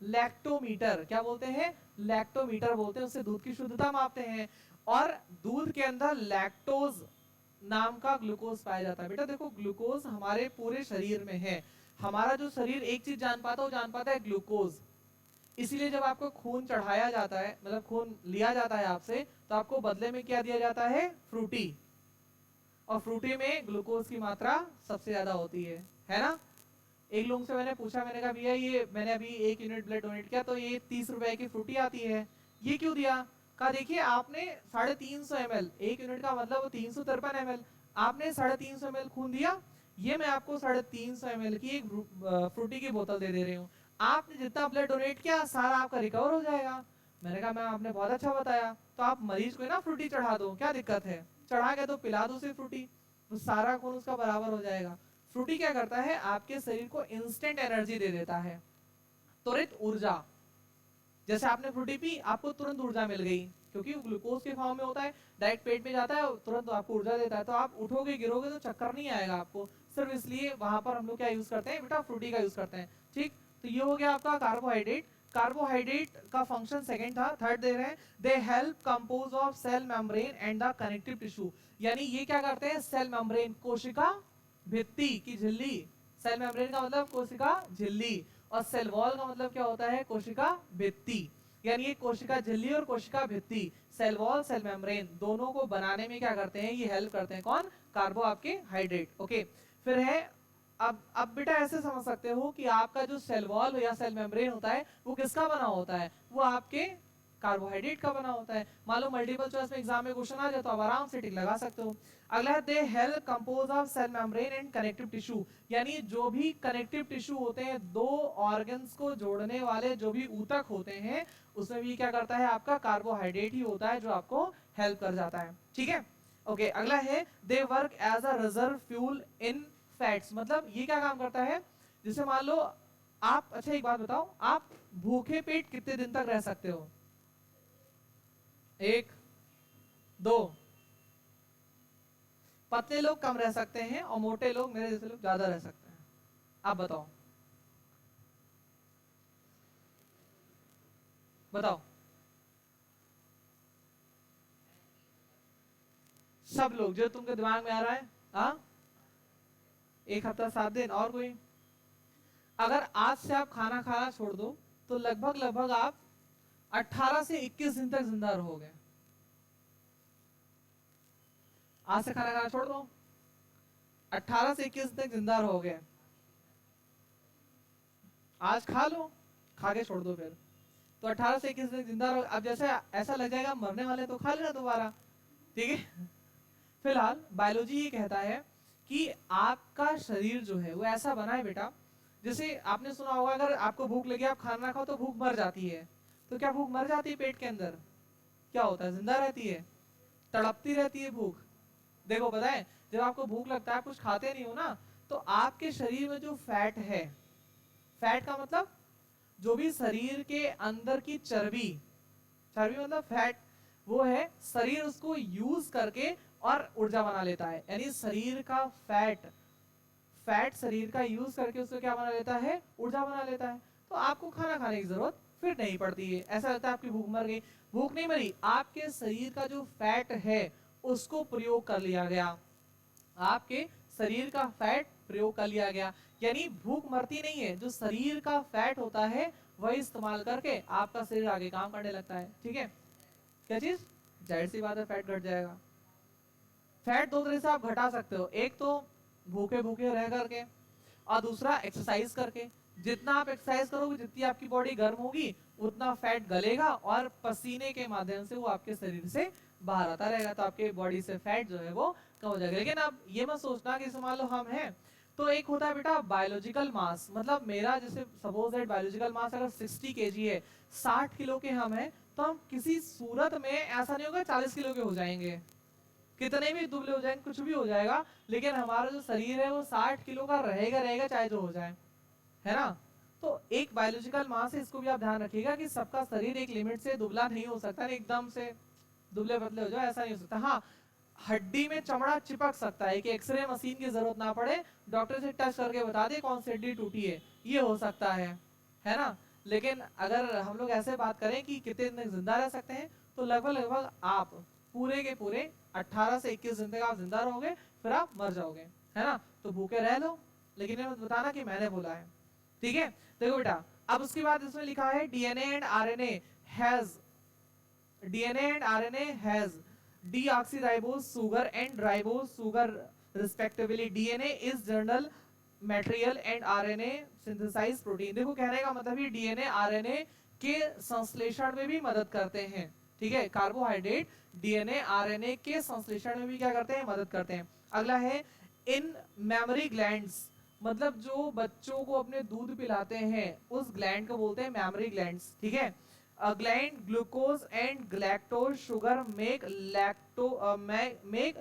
लैक्टोमीटर। क्या बोलते हैं? लैक्टोमीटर बोलते हैं, उससे दूध की शुद्धता मापते हैं। और दूध के अंदर लैक्टोज नाम का ग्लूकोज पाया जाता है। बेटा देखो, ग्लूकोज हमारे पूरे शरीर में है। हमारा जो शरीर एक चीज जान पाता है, वो जान पाता है ग्लूकोज। इसीलिए जब आपको खून चढ़ाया जाता है, मतलब खून लिया जाता है आपसे, तो आपको बदले में क्या दिया जाता है? फ्रूटी। और फ्रूटी में ग्लूकोज की मात्रा सबसे ज्यादा होती है ना। एक लोगों से मैंने पूछा, मैंने कहा भैया ये मैंने अभी 1 यूनिट ब्लड डोनेट किया, तो ये 30 रुपए की फ्रूटी आती है, ये क्यों दिया? कहा देखिए आपने 350 ml, 1 यूनिट का मतलब 353 ml, आपने 350 ml खून दिया, ये मैं आपको 350 ml की एक फ्रूटी की बोतल दे रही हूँ। आपने जितना ब्लड डोनेट किया सारा आपका रिकवर हो जाएगा। मैंने कहा मैम आपने बहुत अच्छा बताया, तो आप मरीज को ना फ्रूटी चढ़ा दो, क्या दिक्कत है? चढ़ा के तो पिला दो सिर्फ फ्रूटी, तो सारा खून उसका बराबर हो जाएगा। फ्रूटी क्या करता है? आपके शरीर को इंस्टेंट एनर्जी दे देता है, त्वरित ऊर्जा। जैसे आपने फ्रूटी पी, आपको तुरंत ऊर्जा मिल गई, क्योंकि ग्लूकोज के फॉर्म में होता है, डायरेक्ट पेट में जाता है, तुरंत आपको ऊर्जा देता है। तो आप उठोगे गिरोगे तो चक्कर नहीं आएगा आपको, सिर्फ इसलिए वहां पर हम लोग क्या यूज करते हैं बेटा? फ्रूटी का यूज करते हैं। ठीक, तो ये हो गया आपका कार्बोहाइड्रेट। कार्बोहाइड्रेट का फंक्शन सेकंड था। थर्ड दे रहे हैं, they help compose of cell membrane and the connective tissue. यानी ये क्या करते हैं? सेल मेम्ब्रेन, कोशिका भित्ति की झिल्ली। सेल मेम्ब्रेन का मतलब कोशिका झिल्ली, और सेल वॉल का मतलब क्या होता है? कोशिका भित्ति। यानी ये कोशिका झिल्ली और कोशिका भित्ति, सेल वॉल, सेल मेम्ब्रेन, दोनों को बनाने में क्या करते हैं? ये हेल्प करते हैं। कौन? कार्बो आपके हाइड्रेट। ओके, फिर है, अब बेटा ऐसे समझ सकते हो कि आपका जो सेल वॉल या सेल मेम्ब्रेन होता है वो किसका बना होता है? वो आपके कार्बोहाइड्रेट का बना होता है। मान लो मल्टीपल चॉइस में एग्जाम में क्वेश्चन आ जाए तो आप आराम से टिक लगा सकते हो। अगला है, they help compose of cell membrane and connective tissue. यानी जो भी कनेक्टिव टिश्यू होते हैं, दो ऑर्गन्स को जोड़ने वाले जो भी ऊतक होते हैं, उसमें भी क्या करता है? आपका कार्बोहाइड्रेट ही होता है जो आपको हेल्प कर जाता है। ठीक है, ओके। अगला है, they work as a reserve fuel in fats. मतलब ये क्या काम करता है? जैसे मान लो आप, अच्छा एक बात बताओ, आप भूखे पेट कितने दिन तक रह सकते हो? 1, 2। पतले लोग कम रह सकते हैं और मोटे लोग, मेरे जैसे लोग, ज्यादा रह सकते हैं। आप बताओ, बताओ। सब लोग जो तुमके दिमाग में आ रहा है? हाँ, 1 हफ्ता 7 दिन। और कोई? अगर आज से आप खाना खाना छोड़ दो तो लगभग लगभग आप 18 से 21 दिन तक जिंदा रहोगे। आज से खाना खाना छोड़ दो, 18 से 21 तक जिंदा रहोगे, आज खा लो, खा के छोड़ दो फिर, तो 18 से 21 तक जिंदा रहो। अब जैसे ऐसा लग जाएगा मरने वाले तो खा लेना दोबारा, ठीक है। फिलहाल बायोलॉजी ये कहता है कि आपका शरीर जो है वो ऐसा बना है बेटा, जैसे आपने सुना होगा अगर आपको भूख लगी आप खाना खाओ तो भूख मर जाती है, तो क्या भूख मर जाती है पेट के अंदर? क्या होता है, जिंदा रहती है, तड़पती रहती है भूख। देखो पता है जब आपको भूख लगता है आप कुछ खाते नहीं हो ना, तो आपके शरीर में जो फैट है, फैट का मतलब जो भी शरीर के अंदर की चर्बी, चर्बी मतलब फैट, वो है शरीर उसको यूज करके और ऊर्जा बना लेता है। यानी शरीर का फैट, फैट शरीर का यूज करके उसको क्या बना लेता है, ऊर्जा बना लेता है। तो आपको खाना खाने की जरूरत फिर नहीं पड़ती है। ऐसा लगता है आपकी भूख मर गई, भूख नहीं मरी, आपके शरीर का जो फैट है उसको प्रयोग कर लिया गया, आपके शरीर का फैट प्रयोग कर लिया गया। यानी भूख मरती नहीं है, जो शरीर का फैट होता है वही इस्तेमाल करके आपका शरीर आगे काम करने लगता है, ठीक है। क्या चीज, जाहिर सी बात है फैट घट जाएगा। फैट दो तरह से आप घटा सकते हो, एक तो भूखे भूखे रह करके, और दूसरा एक्सरसाइज करके। जितना आप एक्सरसाइज करोगे जितनी आपकी बॉडी गर्म होगी उतना फैट गलेगा और पसीने के माध्यम से वो आपके शरीर से बाहर आता रहेगा, तो आपके बॉडी से फैट जो है वो कम हो जाएगा। लेकिन अब ये मत सोचना कि मान लो हम हैं, तो एक होता है बेटा बायोलॉजिकल मास, मतलब मेरा जैसे सपोज दैट बायोलॉजिकल मास अगर 60 kg है, 60 किलो के हम हैं, तो हम किसी सूरत में ऐसा नहीं होगा 40 किलो के हो जाएंगे, कितने भी दुबले हो जाएंगे कुछ भी हो जाएगा, लेकिन हमारा जो शरीर है वो 60 किलो का रहेगा रहेगा चाहे जो हो जाए, है ना। तो एक बायोलॉजिकल मास है, इसको भी आप ध्यान रखिएगा कि सबका शरीर एक लिमिट से दुबला नहीं हो सकता, एकदम से दुबले पतले हो जाओ ऐसा नहीं हो सकता। हाँ, हड्डी में चमड़ा चिपक सकता है कि एक्सरे मशीन की जरूरत ना पड़े, डॉक्टर से टच करके बता दे कौन सी हड्डी टूटी है, ये हो सकता है ना। लेकिन अगर हम लोग ऐसे बात करें कि कितने दिन जिंदा रह सकते हैं, तो लगभग लगभग आप पूरे के पूरे 18 से 21 दिन तक आप जिंदा रहोगे, फिर आप मर जाओगे, है ना। तो भूखे रह लो, लेकिन ये मत बताना कि मैंने बोला है, ठीक है। देखो बेटा, अब उसके बाद इसमें लिखा है DNA and RNA has, DNA and RNA has deoxyribose sugar and ribose sugar respectively. DNA is general material and RNA synthesized protein. देखो कहने का मतलब ये DNA RNA के संश्लेषण में भी मदद करते हैं, ठीक है। कार्बोहाइड्रेट DNA RNA के संश्लेषण में भी क्या करते हैं, मदद करते हैं। अगला है इन मेमोरी ग्लैंड्स, मतलब जो बच्चों को अपने दूध पिलाते हैं उस ग्लैंड को बोलते हैं मेमोरी ग्लैंड्स, ठीक है। Gland glucose and galactose sugar make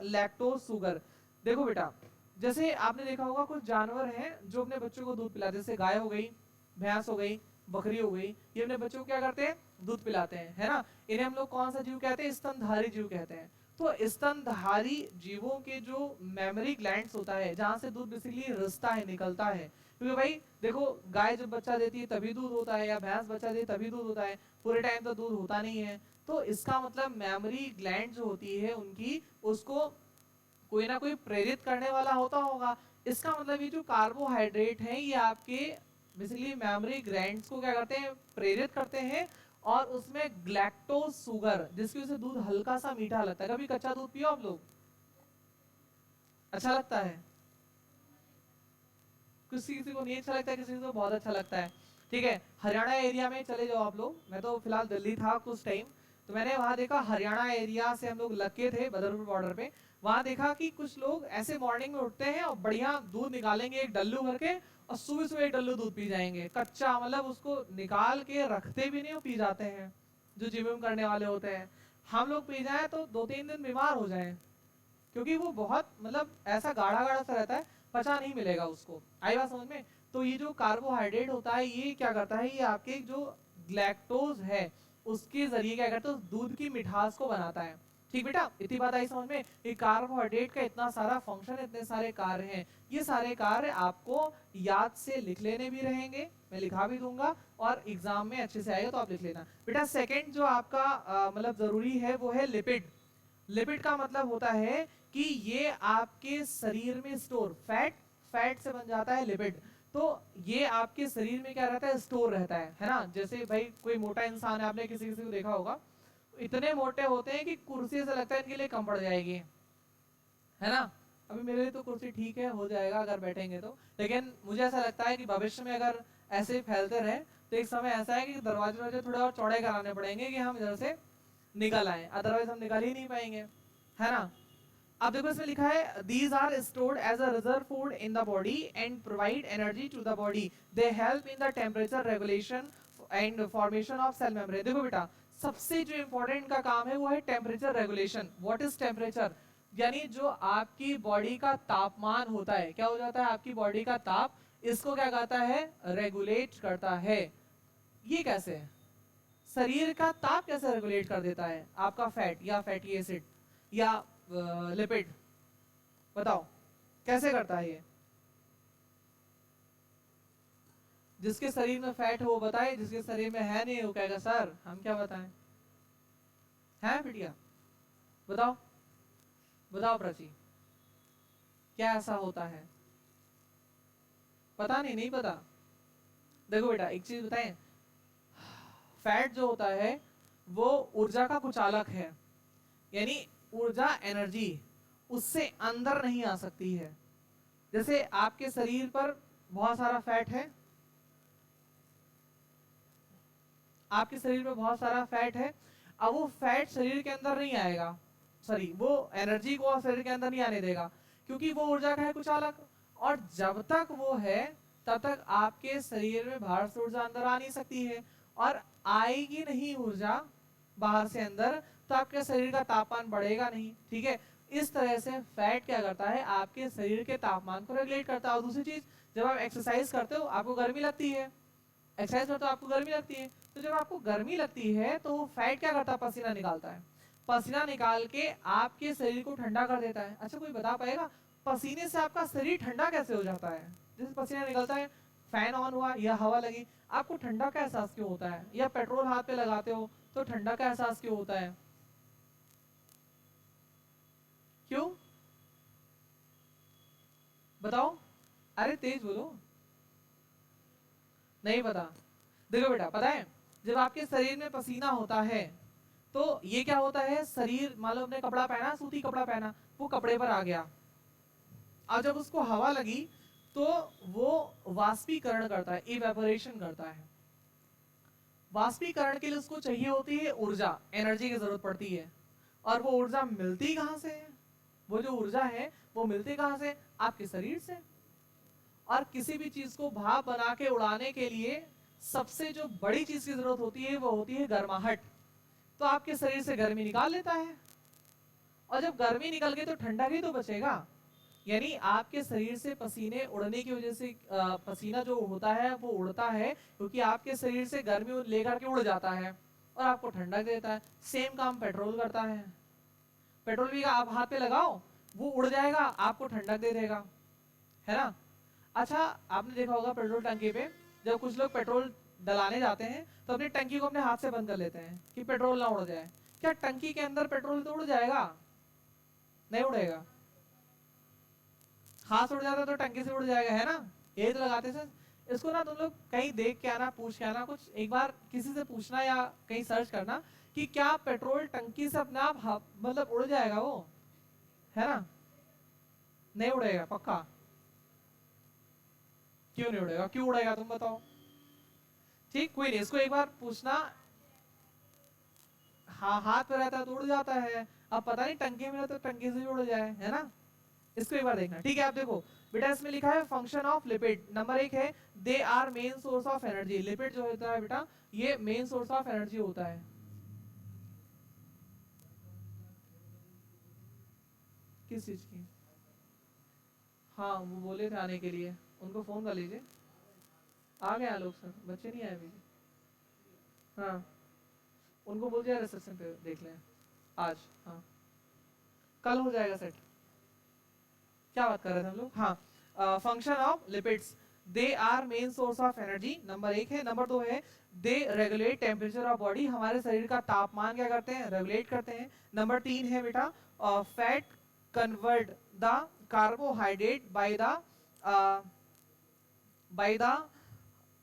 lactose sugar. देखो बेटा, जैसे आपने देखा होगा कुछ जानवर हैं जो अपने बच्चों को दूध पिलाते हैं, जैसे गाय हो गई, भैंस हो गई, बकरी हो गई, ये अपने बच्चों को क्या करते हैं, दूध पिलाते हैं, है ना। इन्हें हम लोग कौन सा जीव कहते हैं, स्तनधारी जीव कहते हैं। तो स्तनधारी जीवों के जो मेमोरी ग्लैंड्स होता है जहां से दूध बेसिकली रिसता है, निकलता है, क्योंकि भाई देखो गाय जब बच्चा देती है तभी दूध होता है, या भैंस बच्चा देती है तभी दूध होता है, पूरे टाइम तो दूध होता नहीं है। तो इसका मतलब मेमोरी ग्लैंड जो होती है उनकी, उसको कोई ना कोई प्रेरित करने वाला होता होगा। इसका मतलब ये जो कार्बोहाइड्रेट है ये आपके बेसिकली मेमोरी ग्लैंड्स को क्या करते हैं, प्रेरित करते हैं, और उसमें ग्लैक्टोज शुगर जिसकी वजह से दूध हल्का सा मीठा लगता है। कभी कच्चा दूध पियो आप लोग, अच्छा लगता है, किसी किसी को नहीं अच्छा लगता है, किसी को बहुत अच्छा लगता है, ठीक है। हरियाणा एरिया में चले जाओ आप लोग, मैं तो फिलहाल दिल्ली था कुछ टाइम, तो मैंने वहां देखा हरियाणा एरिया से हम लोग लगे थे बदरपुर बॉर्डर पे, वहां देखा कि कुछ लोग ऐसे मॉर्निंग में उठते हैं और बढ़िया दूध निकालेंगे एक डल्लू भर के, और सुबह सुबह एक डल्लू दूध पी जाएंगे कच्चा, मतलब उसको निकाल के रखते भी नहीं और पी जाते हैं, जो जिम करने वाले होते हैं। हम लोग पी जाए तो 2-3 दिन बीमार हो जाए, क्योंकि वो बहुत मतलब ऐसा गाढ़ा गाढ़ा सा रहता है, पचा नहीं मिलेगा उसको, आई बात समझ में। तो ये जो कार्बोहाइड्रेट होता है ये क्या करता है, ये आपके जो ग्लैक्टोज है उसके जरिए क्या करता है, उस दूध की मिठास को बनाता है, ठीक बेटा। इतनी बात आई समझ में, ये कार्बोहाइड्रेट का इतना सारा फंक्शन, इतने सारे कार्य हैं, ये सारे कार्य आपको याद से लिख लेने भी रहेंगे, मैं लिखा भी दूंगा, और एग्जाम में अच्छे से आएगा तो आप लिख लेना बेटा। सेकंड जो आपका मतलब जरूरी है वो है लिपिड। लिपिड का मतलब होता है कि ये आपके शरीर में स्टोर, फैट, फैट से बन जाता है लिपिड, तो ये आपके शरीर में क्या रहता है, स्टोर रहता है ना। जैसे भाई कोई मोटा इंसान है, आपने किसी किसी को देखा होगा, इतने मोटे होते हैं कि कुर्सी से लगता है इनके लिए कम पड़ जाएगी, है ना। अभी मेरे लिए तो कुर्सी ठीक है, हो जाएगा अगर बैठेंगे तो, लेकिन मुझे ऐसा लगता है कि भविष्य में अगर ऐसे फैलते रहे तो एक समय ऐसा है कि दरवाजे थोड़े और चौड़े कराने पड़ेंगे कि हम इधर से निकल आए, अदरवाइज हम निकल ही नहीं पाएंगे, है ना। अब देखो इसमें लिखा है these are stored as a reserve food in the body and provide energy to the body, they help in the temperature regulation and formation of cell membrane. देखो बेटा, सबसे जो इंपॉर्टेंट का काम है वो है temperature regulation. What is temperature? यानी जो आपकी बॉडी का तापमान होता है, क्या हो जाता है आपकी बॉडी का ताप, इसको क्या कहता है? रेगुलेट करता है। ये कैसे है? शरीर का ताप कैसे रेगुलेट कर देता है आपका फैट या फैटी एसिड या लिपिड? बताओ कैसे करता है ये? जिसके शरीर में फैट हो वो बताए, जिसके शरीर में है नहीं वो कहेगा सर हम क्या बताएं। है बिटिया? बताओ बताओ प्राची, क्या ऐसा होता है? पता नहीं, नहीं पता। देखो बेटा एक चीज बताएं, फैट जो होता है वो ऊर्जा का कुचालक है, यानी ऊर्जा एनर्जी उससे अंदर नहीं आ सकती है। जैसे आपके शरीर पर बहुत सारा फैट है, आपके शरीर में बहुत सारा फैट है, अब वो फैट शरीर के अंदर नहीं आएगा, सॉरी वो एनर्जी को शरीर के अंदर नहीं आने देगा, क्योंकि वो ऊर्जा का है कुचालक। और जब तक वो है तब तक आपके शरीर में बाहर से ऊर्जा अंदर आ नहीं सकती है, और आएगी नहीं ऊर्जा बाहर से अंदर तो आपके शरीर का तापमान बढ़ेगा नहीं, ठीक है। इस तरह से फैट क्या करता है? आपके शरीर के तापमान को रेगुलेट करता है। और दूसरी चीज, जब आप एक्सरसाइज करते हो आपको गर्मी लगती है, एक्सरसाइज करते हो आपको गर्मी लगती है, तो जब आपको गर्मी लगती है तो वो फैट क्या करता है? पसीना निकालता है, पसीना निकाल के आपके शरीर को ठंडा कर देता है। अच्छा कोई बता पाएगा पसीने से आपका शरीर ठंडा कैसे हो जाता है? जैसे पसीना निकलता है, फैन ऑन हुआ या हवा लगी, आपको ठंडा का एहसास क्यों होता है? या पेट्रोल हाथ पे लगाते हो तो ठंडा का एहसास क्यों होता है? क्यों बताओ? अरे तेज बोलो। नहीं पता? देखो बेटा पता है, जब आपके शरीर में पसीना होता है तो ये क्या होता है, शरीर मान लो अपने कपड़ा पहना, सूती कपड़ा पहना, वो कपड़े पर आ गया, और जब उसको हवा लगी तो वो वाष्पीकरण करता है, इवेपोरेशन करता है। वाष्पीकरण के लिए उसको चाहिए होती है ऊर्जा, एनर्जी की जरूरत पड़ती है। और वो ऊर्जा मिलती कहां से है? वो जो ऊर्जा है वो मिलती कहां से? आपके शरीर से। और किसी भी चीज को भाप बना के उड़ाने के लिए सबसे जो बड़ी चीज की जरूरत होती है वो होती है गर्माहट। तो आपके शरीर से गर्मी निकाल लेता है, और जब गर्मी निकल गई तो ठंडा ही तो बचेगा। यानी आपके शरीर से पसीने उड़ने की वजह से पसीना जो होता है वो उड़ता है, क्योंकि आपके शरीर से गर्मी लेकर के उड़ जाता है और आपको ठंडक देता है। सेम काम पेट्रोल करता है। पेट्रोल भी आप हाथ पे लगाओ वो उड़ जाएगा, आपको ठंडक दे देगा, है ना। अच्छा आपने देखा होगा पेट्रोल टंकी पे जब कुछ लोग पेट्रोल डलाने जाते हैं तो अपनी टंकी को अपने हाथ से बंद कर लेते हैं कि पेट्रोल ना उड़ जाए। क्या टंकी के अंदर पेट्रोल तो उड़ जाएगा? नहीं उड़ेगा। हाथ उड़ जाता तो टंकी से उड़ जाएगा, है ना। यही तो लगाते थे इसको ना। तुम लोग कहीं देख के आना, पूछ के आना, कुछ एक बार किसी से पूछना या कहीं सर्च करना कि क्या पेट्रोल टंकी से अपने आप मतलब उड़ जाएगा वो, है ना। नहीं उड़ेगा पक्का। क्यों नहीं उड़ेगा? क्यों उड़ेगा तुम बताओ? ठीक कोई नहीं, इसको एक बार पूछना। हाँ हाथ पे रहता है तो उड़ जाता है, अब पता नहीं टंकी में तो टंकी से भी उड़ जाए, है ना। इसको एक बार देखना, ठीक है। आप देखो बेटा इसमें लिखा है फंक्शन ऑफ लिपिड, नंबर 1 है they are main source of energy. Lipid जो होता है बेटा ये मेन सोर्स ऑफ एनर्जी होता है। किस चीज की? हाँ वो बोले थे आने के लिए, उनको फोन कर लीजिए। आ गए लोग सर, बच्चे नहीं आए अभी। हाँ उनको बोल दिया रिसेप्शन पे देख लें आज। हाँ कल हो जाएगा सेट। क्या बात कर रहे थे हम लोग? हाँ function of lipids, they are main source of energy, number 1 है। नंबर 2 है they regulate temperature of body, हमारे शरीर का तापमान क्या करते हैं? रेगुलेट करते हैं। नंबर 3 है बेटा fat convert the carbohydrate by the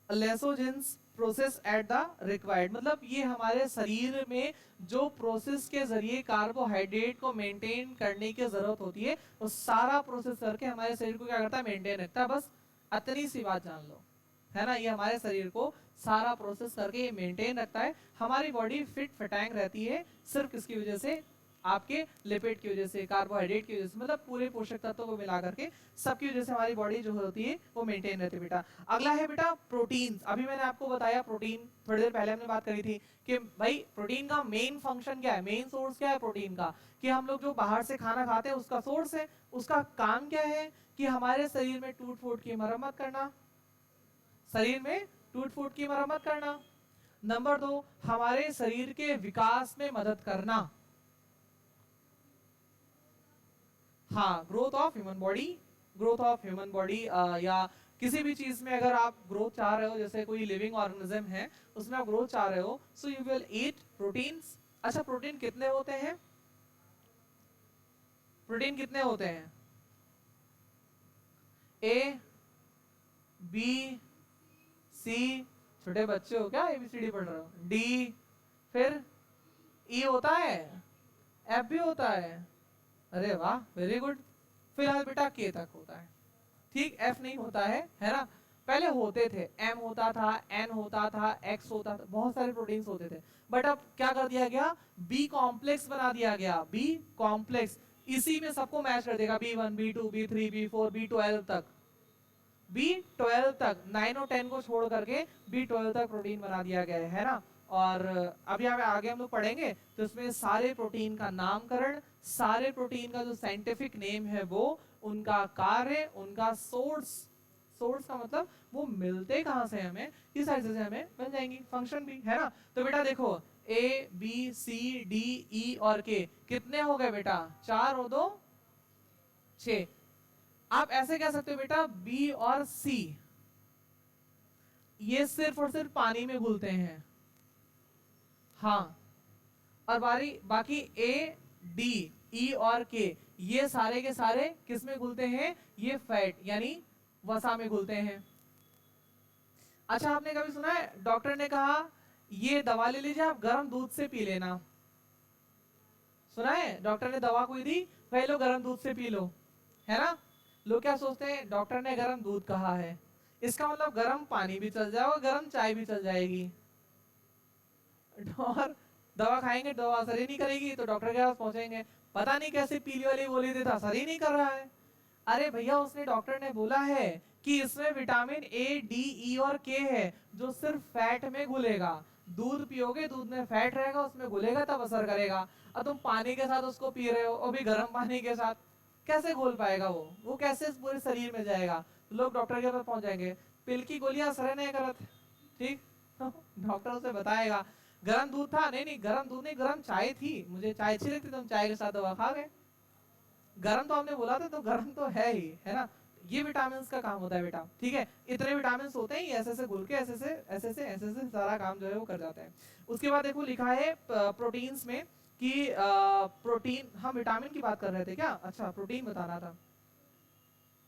lysogens process at the required, मतलब ये हमारे शरीर में जो प्रोसेस के जरिए कार्बोहाइड्रेट को मेंटेन करने की जरूरत होती है वो सारा प्रोसेस करके हमारे शरीर को क्या करता है, मेंटेन रखता है। बस इतनी सी बात जान लो, है ना, ये हमारे शरीर को सारा प्रोसेस करके ये मेंटेन रखता है। हमारी बॉडी फिट फटैंग रहती है सिर्फ किसकी वजह से, आपके लिपिड की वजह से, कार्बोहाइड्रेट की वजह से, मतलब पूरे पोषक तत्वों को मिला करके सबकी वजह से हमारी बॉडी जो होती है वो मेंटेन रहती है बेटा। अगला है बेटा प्रोटीन। अभी मैंने आपको बताया प्रोटीन, थोड़ी देर पहले हमने बात करी थी कि भाई प्रोटीन का मेन फंक्शन क्या है, मेन सोर्स क्या है प्रोटीन का, कि हम लोग जो बाहर से खाना खाते हैं उसका सोर्स है। उसका काम क्या है कि हमारे शरीर में टूट फूट की मरम्मत करना, शरीर में टूट फूट की मरम्मत करना। नंबर 2, हमारे शरीर के विकास में मदद करना। हाँ, growth of human body, growth of human body, या किसी भी चीज में अगर आप ग्रोथ चाह रहे हो, जैसे कोई लिविंग ऑर्गेनिज्म है उसमें आप ग्रोथ चाह रहे हो, so you will eat proteins. अच्छा, प्रोटीन कितने होते हैं, प्रोटीन कितने होते हैं, ए बी सी, छोटे बच्चे हो क्या एबीसीडी पढ़ रहे हो, डी, फिर ई होता है, एफ भी होता है, अरे वाह वेरी गुड। फिलहाल बेटा के तक होता है, ठीक, एफ नहीं होता है ना। पहले होते थे, एम होता था, एन होता था, एक्स होता था, बहुत सारे प्रोटीन्स होते थे। बट अब क्या कर दिया गया, बी कॉम्प्लेक्स बना दिया गया, बी कॉम्प्लेक्स, इसी में सबको मैच कर देगा, B1 B2 B3 B4 B12 तक, B12 तक, 9 और 10 को छोड़ करके B12 तक प्रोटीन बना दिया गया है ना। और अभी आगे हम लोग पढ़ेंगे तो इसमें सारे प्रोटीन का नामकरण, सारे प्रोटीन का जो साइंटिफिक नेम है वो, उनका कार्य, उनका सोर्स, सोर्स का मतलब वो मिलते कहां से हमें, ये सारी चीजें हमें मिल जाएंगी, फंक्शन भी, है ना। तो बेटा देखो A B C D E और के कितने हो गए बेटा, 4 और 2 6। आप ऐसे कह सकते हो बेटा बी और सी ये सिर्फ और सिर्फ पानी में घुलते हैं, हाँ, और बाकी ए डी ई और के ये सारे के सारे किस में घुलते हैं, ये फैट यानी वसा में घुलते हैं। अच्छा, आपने कभी सुना है डॉक्टर ने कहा ये दवा ले लीजिए आप गर्म दूध से पी लेना, सुना है, डॉक्टर ने दवा कोई दी, भाई लो गर्म दूध से पी लो, है ना। लोग क्या सोचते हैं, डॉक्टर ने गर्म दूध कहा है, इसका मतलब गर्म पानी भी चल जाएगा, गर्म चाय भी चल जाएगी, और दवा खाएंगे दवा असर ही नहीं करेगी, तो डॉक्टर के पास पहुंचेंगे, पता नहीं कैसे पीली वाली गोली देता, असर ही नहीं कर रहा है। अरे भैया, उसने, डॉक्टर ने बोला है कि इसमें विटामिन ए डी ई और के है जो सिर्फ फैट में घुलेगा, दूध पियोगे दूध में फैट रहेगा उसमें घुलेगा तब असर करेगा। अब तुम पानी के साथ उसको पी रहे हो, और भी गर्म पानी के साथ, कैसे घोल पाएगा वो कैसे पूरे शरीर में जाएगा। लोग डॉक्टर के पास पहुंच जाएंगे, पिल की गोलियां असर नहीं करत, ठीक, डॉक्टर उसे बताएगा गर्म दूध था, नहीं गर्म दूध नहीं, गर्म चाय थी, मुझे चाय अच्छी लगती, तुम चाय के साथ दवा खा गए, गर्म तो हमने बोला था तो गर्म तो है ही, है ना। ये विटामिन का काम होता है बेटा, ठीक है, इतने विटामिन होते हैं, ऐसे से घुल के ऐसे से सारा काम जो है वो कर जाते हैं। उसके बाद देखो लिखा है प्रोटीन्स में कि प्रोटीन, हम विटामिन की बात कर रहे थे क्या, अच्छा प्रोटीन बताना था,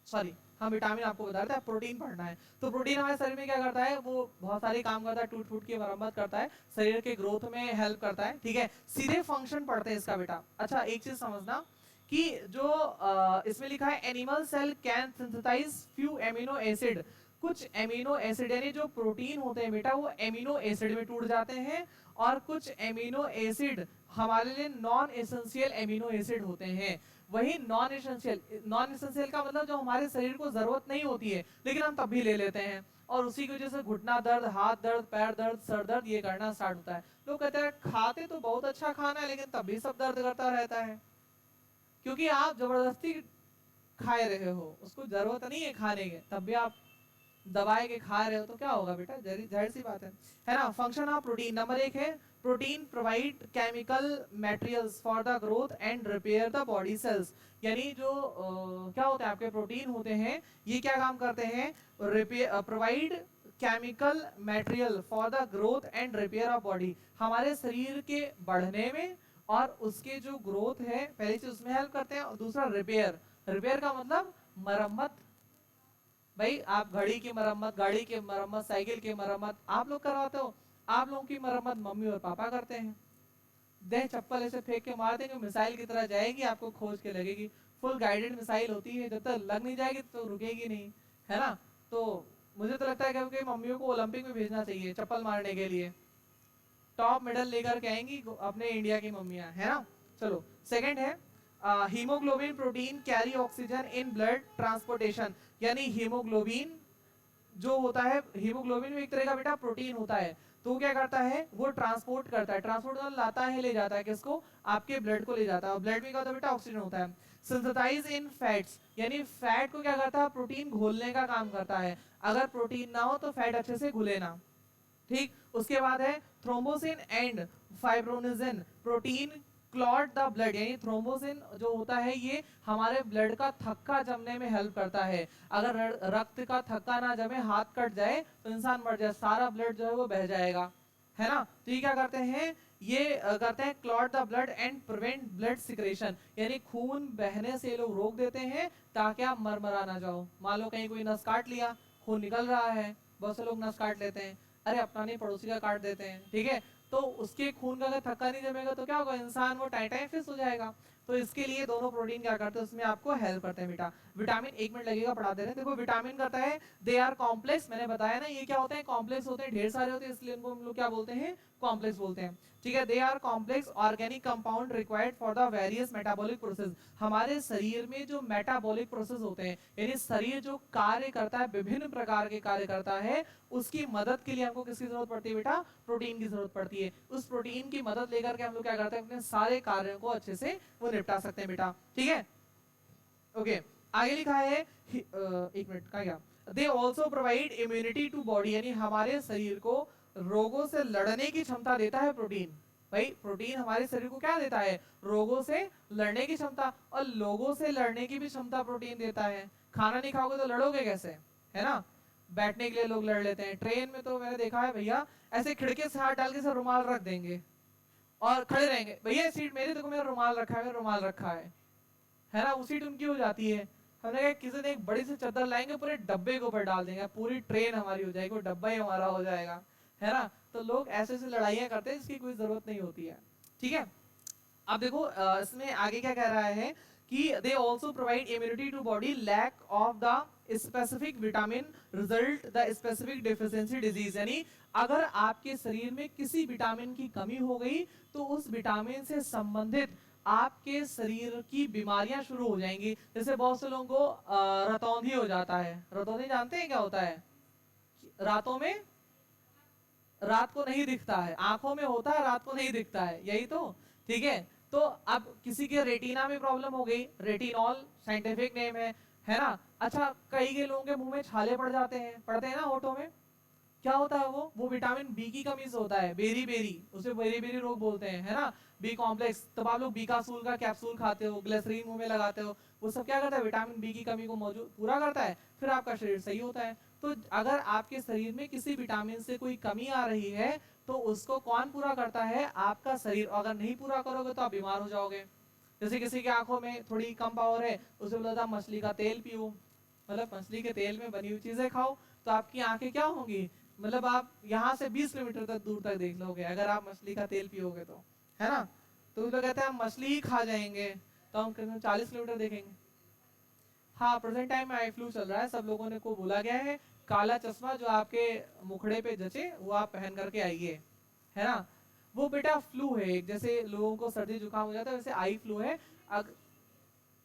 सॉरी, हम विटामिन आपको बता रहे थे, प्रोटीन पढ़ना है। तो प्रोटीन हमारे शरीर में क्या करता है, वो बहुत सारे काम करता है, टूट फूट की मरम्मत करता है, शरीर के ग्रोथ में हेल्प करता है, ठीक है। सीधे फंक्शन पढ़ते हैं इसका बेटा। अच्छा, एक चीज समझना कि जो इसमें लिखा है animal cell can synthesise few amino acid, कुछ एमिनो एसिड यानी जो प्रोटीन होते हैं बेटा वो एमिनो एसिड में टूट जाते हैं, और कुछ एमिनो एसिड हमारे लिए नॉन एसेंशियल एमिनो एसिड होते हैं। वही नॉन एसेंशियल का मतलब जो हमारे शरीर को जरूरत नहीं होती है लेकिन हम तब भी ले लेते हैं, और उसी की वजह से घुटना दर्द, हाथ दर्द, पैर दर्द, सर दर्द ये करना स्टार्ट होता है। लोग कहते हैं खाते तो बहुत अच्छा खाना है लेकिन तब भी सब दर्द करता रहता है, क्योंकि आप जबरदस्ती खाए रहे हो, उसको जरूरत नहीं है खाने के, तब भी आप दबाए के खा रहे हो, तो क्या होगा बेटा, जाहिर सी बात है ना। फंक्शन ऑफ प्रोटीन नंबर 1 है protein provide chemical materials for the growth and repair the body cells, यानी जो क्या होता है आपके प्रोटीन होते हैं, ये क्या काम करते हैं, provide chemical material for the growth and repair of body, हमारे शरीर के बढ़ने में और उसके जो ग्रोथ है पहली चीज उसमें हेल्प करते हैं, और दूसरा रिपेयर, रिपेयर का मतलब मरम्मत, भाई आप घड़ी की मरम्मत, गाड़ी की मरम्मत, साइकिल की मरम्मत आप लोग करवाते हो, आप लोगों की मरम्मत मम्मी और पापा करते हैं। दे चप्पल ऐसे फेंक के मार देंगे, मिसाइल की तरह जाएगी, आपको खोज के लगेगी। फुल गाइडेड मिसाइल होती है, जब तक लग नहीं जाएगी तो रुकेगी नहीं, है ना। तो मुझे तो लगता है कि मम्मियों को ओलंपिक में भेजना चाहिए चप्पल मारने के लिए, टॉप मेडल लेकर के आएंगी अपने इंडिया की मम्मियां, है ना। चलो सेकंड है haemoglobin protein carry oxygen in blood transportation, यानी हीमोग्लोबिन जो होता है, हीमोग्लोबिन में एक तरह का बेटा प्रोटीन होता है, तो क्या करता है वो ट्रांसपोर्ट करता है, ट्रांसपोर्ट मतलब लाता है, ले जाता है, किसको, आपके ब्लड को ले जाता है, और ब्लड में क्या होता है बेटा, ऑक्सीजन होता है। सिंथेसाइज इन फैट्स, यानी फैट को क्या करता है, प्रोटीन घोलने का काम करता है, अगर प्रोटीन ना हो तो फैट अच्छे से घुले ना, ठीक। उसके बाद है thrombosin and fibrinogen protein clot the blood, यानी थ्रोम्बोसिन जो होता है ये हमारे ब्लड का थक्का जमने में हेल्प करता है, अगर रक्त का थक्का ना जमे, हाथ कट जाए तो इंसान मर जाए, सारा ब्लड जो है वो बह जाएगा, है ना। तो ये क्या करते हैं, ये करते हैं clot the blood and prevent blood secretion, यानी खून बहने से लोग रोक देते हैं ताकि आप मरमरा ना जाओ। मान लो कहीं कोई नस काट लिया, खून निकल रहा है, बहुत से लोग नस काट लेते हैं, अरे अपना नहीं पड़ोसी का काट देते हैं, ठीक है, तो उसके खून का अगर थक्का नहीं जमेगा तो क्या होगा, इंसान वो टाइफाइड हो जाएगा। तो इसके लिए दोनों प्रोटीन क्या करते हैं, उसमें आपको हेल्प करते हैं बेटा। विटामिन, एक मिनट लगेगा पढ़ा दे रहे हैं, देखो विटामिन करता है, दे आर कॉम्प्लेक्स, मैंने बताया ना ये क्या होते हैं, कॉम्प्लेक्स होते हैं, ढेर सारे होते हैं, इसलिए इनको हम लोग क्या बोलते हैं, कॉम्प्लेक्स बोलते हैं, ठीक है। They are complex organic compound required for the various metabolic process, हमारे शरीर में जो मेटाबॉलिक प्रोसेस होते हैं, यानी शरीर जो कार्य करता है, विभिन्न प्रकार के कार्य करता है, उसकी मदद के लिए हमको किसकी जरूरत पड़ती है बेटा, प्रोटीन की जरूरत पड़ती है। उस प्रोटीन की मदद लेकर के हम लोग क्या करते हैं, अपने सारे कार्यों को अच्छे से वो निपटा सकते हैं बेटा, ठीक है। ओके, आगे लिखा है एक मिनट का क्या, they also provide immunity to body, यानी हमारे शरीर को रोगों से लड़ने की क्षमता देता है प्रोटीन। भाई प्रोटीन हमारे शरीर को क्या देता है, रोगों से लड़ने की क्षमता, और लोगों से लड़ने की भी क्षमता प्रोटीन देता है। खाना नहीं खाओगे तो लड़ोगे कैसे, है ना। बैठने के लिए लोग लड़ लेते हैं, ट्रेन में तो मैंने देखा है भैया, ऐसे खिड़की से हाथ डाल के सर रुमाल रख देंगे और खड़े रहेंगे, भैया सीट मेरी, देखो मेरा रुमाल रखा है, मेरा रुमाल रखा है ना, वो सीट उनकी हो जाती है। हमने कहा किसी ने एक बड़ी सी चादर लाएंगे, पूरे डब्बे के ऊपर डाल देंगे, पूरी ट्रेन हमारी हो जाएगी, वो डब्बा ही हमारा हो जाएगा, है ना। तो लोग ऐसे ऐसे लड़ाइयां करते हैं जिसकी कोई जरूरत नहीं होती है, ठीक है। अब देखो इसमें आगे क्या कह रहा है कि they also provide immunity to body, lack of the specific vitamin result the specific deficiency disease, यानी अगर आपके शरीर में किसी विटामिन की कमी हो गई तो उस विटामिन से संबंधित आपके शरीर की बीमारियां शुरू हो जाएंगी। जैसे बहुत से लोगों को रतौंधी हो जाता है, रतौंधी जानते हैं क्या होता है, रातों में, रात को नहीं दिखता है, आंखों में होता है, रात को नहीं दिखता है, यही तो, ठीक है। तो अब किसी के रेटिना में प्रॉब्लम हो गई, रेटिनॉल साइंटिफिक नेम है ना। अच्छा, कई के लोगों के मुंह में छाले पड़ जाते हैं, पड़ते हैं ना होठों में, क्या होता है वो विटामिन बी की कमी से होता है, बेरी बेरी, उसे बेरी बेरी रोग बोलते हैं, है ना, बी कॉम्प्लेक्स। तब आप लोग बीकासूल का कैप्सूल खाते हो, ग्लिसरीन मुंह में लगाते हो, वो सब क्या करता है, विटामिन बी की कमी को मौजूद पूरा करता है, फिर आपका शरीर सही होता है। तो अगर आपके शरीर में किसी विटामिन से कोई कमी आ रही है तो उसको कौन पूरा करता है, आपका शरीर, अगर नहीं पूरा करोगे तो आप बीमार हो जाओगे। जैसे किसी की आंखों में थोड़ी कम पावर है, उसे बोला था मछली का तेल पियो, मतलब मछली के तेल में बनी हुई चीजें खाओ, तो आपकी आंखें क्या होंगी, मतलब आप यहाँ से 20 किलोमीटर तक दूर तक देख लोगे अगर आप मछली का तेल पियोगे तो, है ना। तो लोग कहते हैं हम मछली ही खा जाएंगे तो हम 40 किलोमीटर देखेंगे। हाँ, प्रेजेंट टाइम में आई फ्लू चल रहा है, सब लोगों ने को बोला गया है, काला चश्मा जो आपके मुखड़े पे जचे वो आप पहन करके आइए, है ना। वो बेटा फ्लू है, जैसे लोगों को सर्दी जुकाम हो जाता है वैसे आई फ्लू है।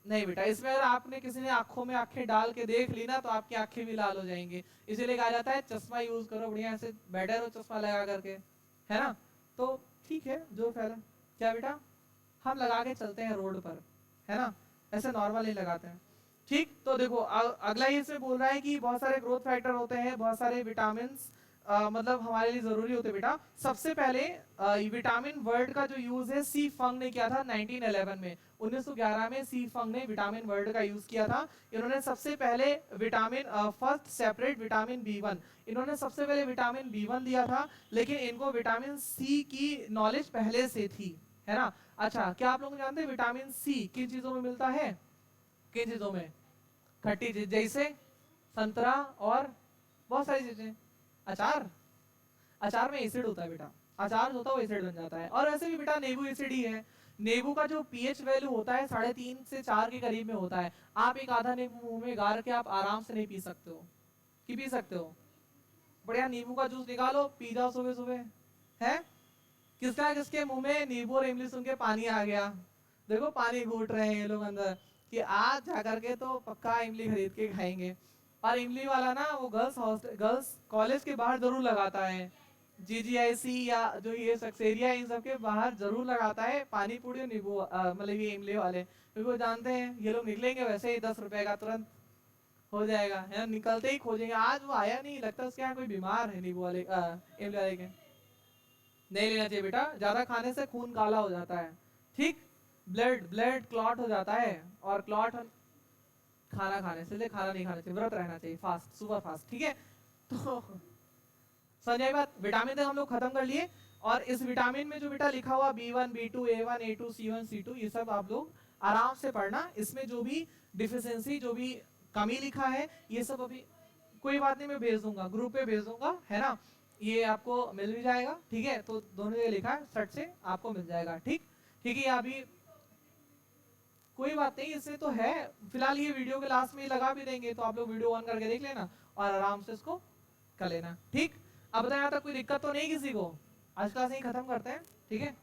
नहीं बेटा, इसमें अगर आपने किसी ने आंखों में आंखें डाल के देख ली ना तो आपकी आंखें भी लाल हो जाएंगी, इसीलिए कहा जाता है चश्मा यूज करो, बढ़िया से बैठे रहो चश्मा लगा करके, है ना। तो ठीक है, जो फैला, क्या बेटा, हम लगा के चलते हैं रोड पर, है ना, ऐसे नॉर्मल नहीं लगाते हैं, ठीक। तो देखो अगला ये इसमें बोल रहा है कि बहुत सारे ग्रोथ फैक्टर होते हैं, बहुत सारे विटामिन मतलब हमारे लिए जरूरी होते हैं बेटा। सबसे पहले विटामिन वर्ड का जो यूज है सी फंग ने किया था 1911 में, 1911 में सी फंग ने विटामिन वर्ड का यूज किया था। इन्होंने सबसे पहले vitamin first separate vitamin B1, इन्होंने सबसे पहले विटामिन बी1 दिया था, लेकिन इनको विटामिन सी की नॉलेज पहले से थी, है ना। अच्छा, क्या आप लोग जानते हैं विटामिन सी किन चीजों में मिलता है, किन चीजों में, खट्टी चीज जैसे संतरा और बहुत सारी चीजें। अचार, अचार में एसिड होता है बेटा, अचार होता है वो एसिड बन जाता है। और वैसे भी बेटा नींबू एसिड ही है। नींबू का जो पीएच वैल्यू होता है 3.5 से 4 के करीब में होता है। आप एक आधा नींबू मुंह में गार के आप आराम से नहीं पी सकते हो, कि पी सकते हो? बढ़िया नींबू का जूस निकालो, पी जाओ सुबह सुबह, है? किसका किसके मुंह में नींबू और इमली सुन के पानी आ गया? देखो पानी घूट रहे हैं ये लोग अंदर कि आज जाकर के तो पक्का इमली खरीद के खाएंगे। और इमली वाला ना वो गर्ल्स कॉलेज के बाहर जरूर लगाता है, जीजीआईसी या जो ये सक्सेरिया इन सब के बाहर जरूर लगाता है पानी पूरी नींबू मतलब ये इमली वाले, क्योंकि वो जानते हैं ये लोग निकलेंगे वैसे ही 10 रुपए का तुरंत हो जाएगा, है ना? निकलते ही खोजेंगे, आज वो आया नहीं, लगता है उसके यहाँ कोई बीमार है नींबू वाले इमली वाले के। नहीं लेना चाहिए बेटा, ज्यादा खाने से खून काला हो जाता है, ठीक? ब्लड ब्लड क्लॉट हो जाता है, और क्लॉट खाना खाने से, इसलिए खाना नहीं खाना चाहिए, व्रत रहना चाहिए, फास्ट, सुबह फास्ट, ठीक है? तो समझ आई बात? विटामिन तक हम लोग खत्म कर लिए। और इस विटामिन में जो बेटा लिखा हुआ B1 B2 A1 A2 C1 C2 ये सब आप लोग आराम से पढ़ना। इसमें जो भी डिफिशियंसी, जो भी कमी लिखा है, ये सब अभी कोई बात नहीं, मैं भेज दूंगा, ग्रुप पे भेज दूंगा, है ना? ये आपको मिल भी जाएगा, ठीक है? तो दोनों जगह लिखा है, सट से आपको मिल जाएगा, ठीक? ठीक है, अभी कोई बात नहीं, इससे तो है। फिलहाल ये वीडियो के लास्ट में लगा भी देंगे, तो आप लोग वीडियो ऑन करके देख लेना और आराम से इसको कर लेना, ठीक? अब बताया यहाँ तक कोई दिक्कत तो नहीं किसी को? आज क्लास यहीं खत्म करते हैं, ठीक है?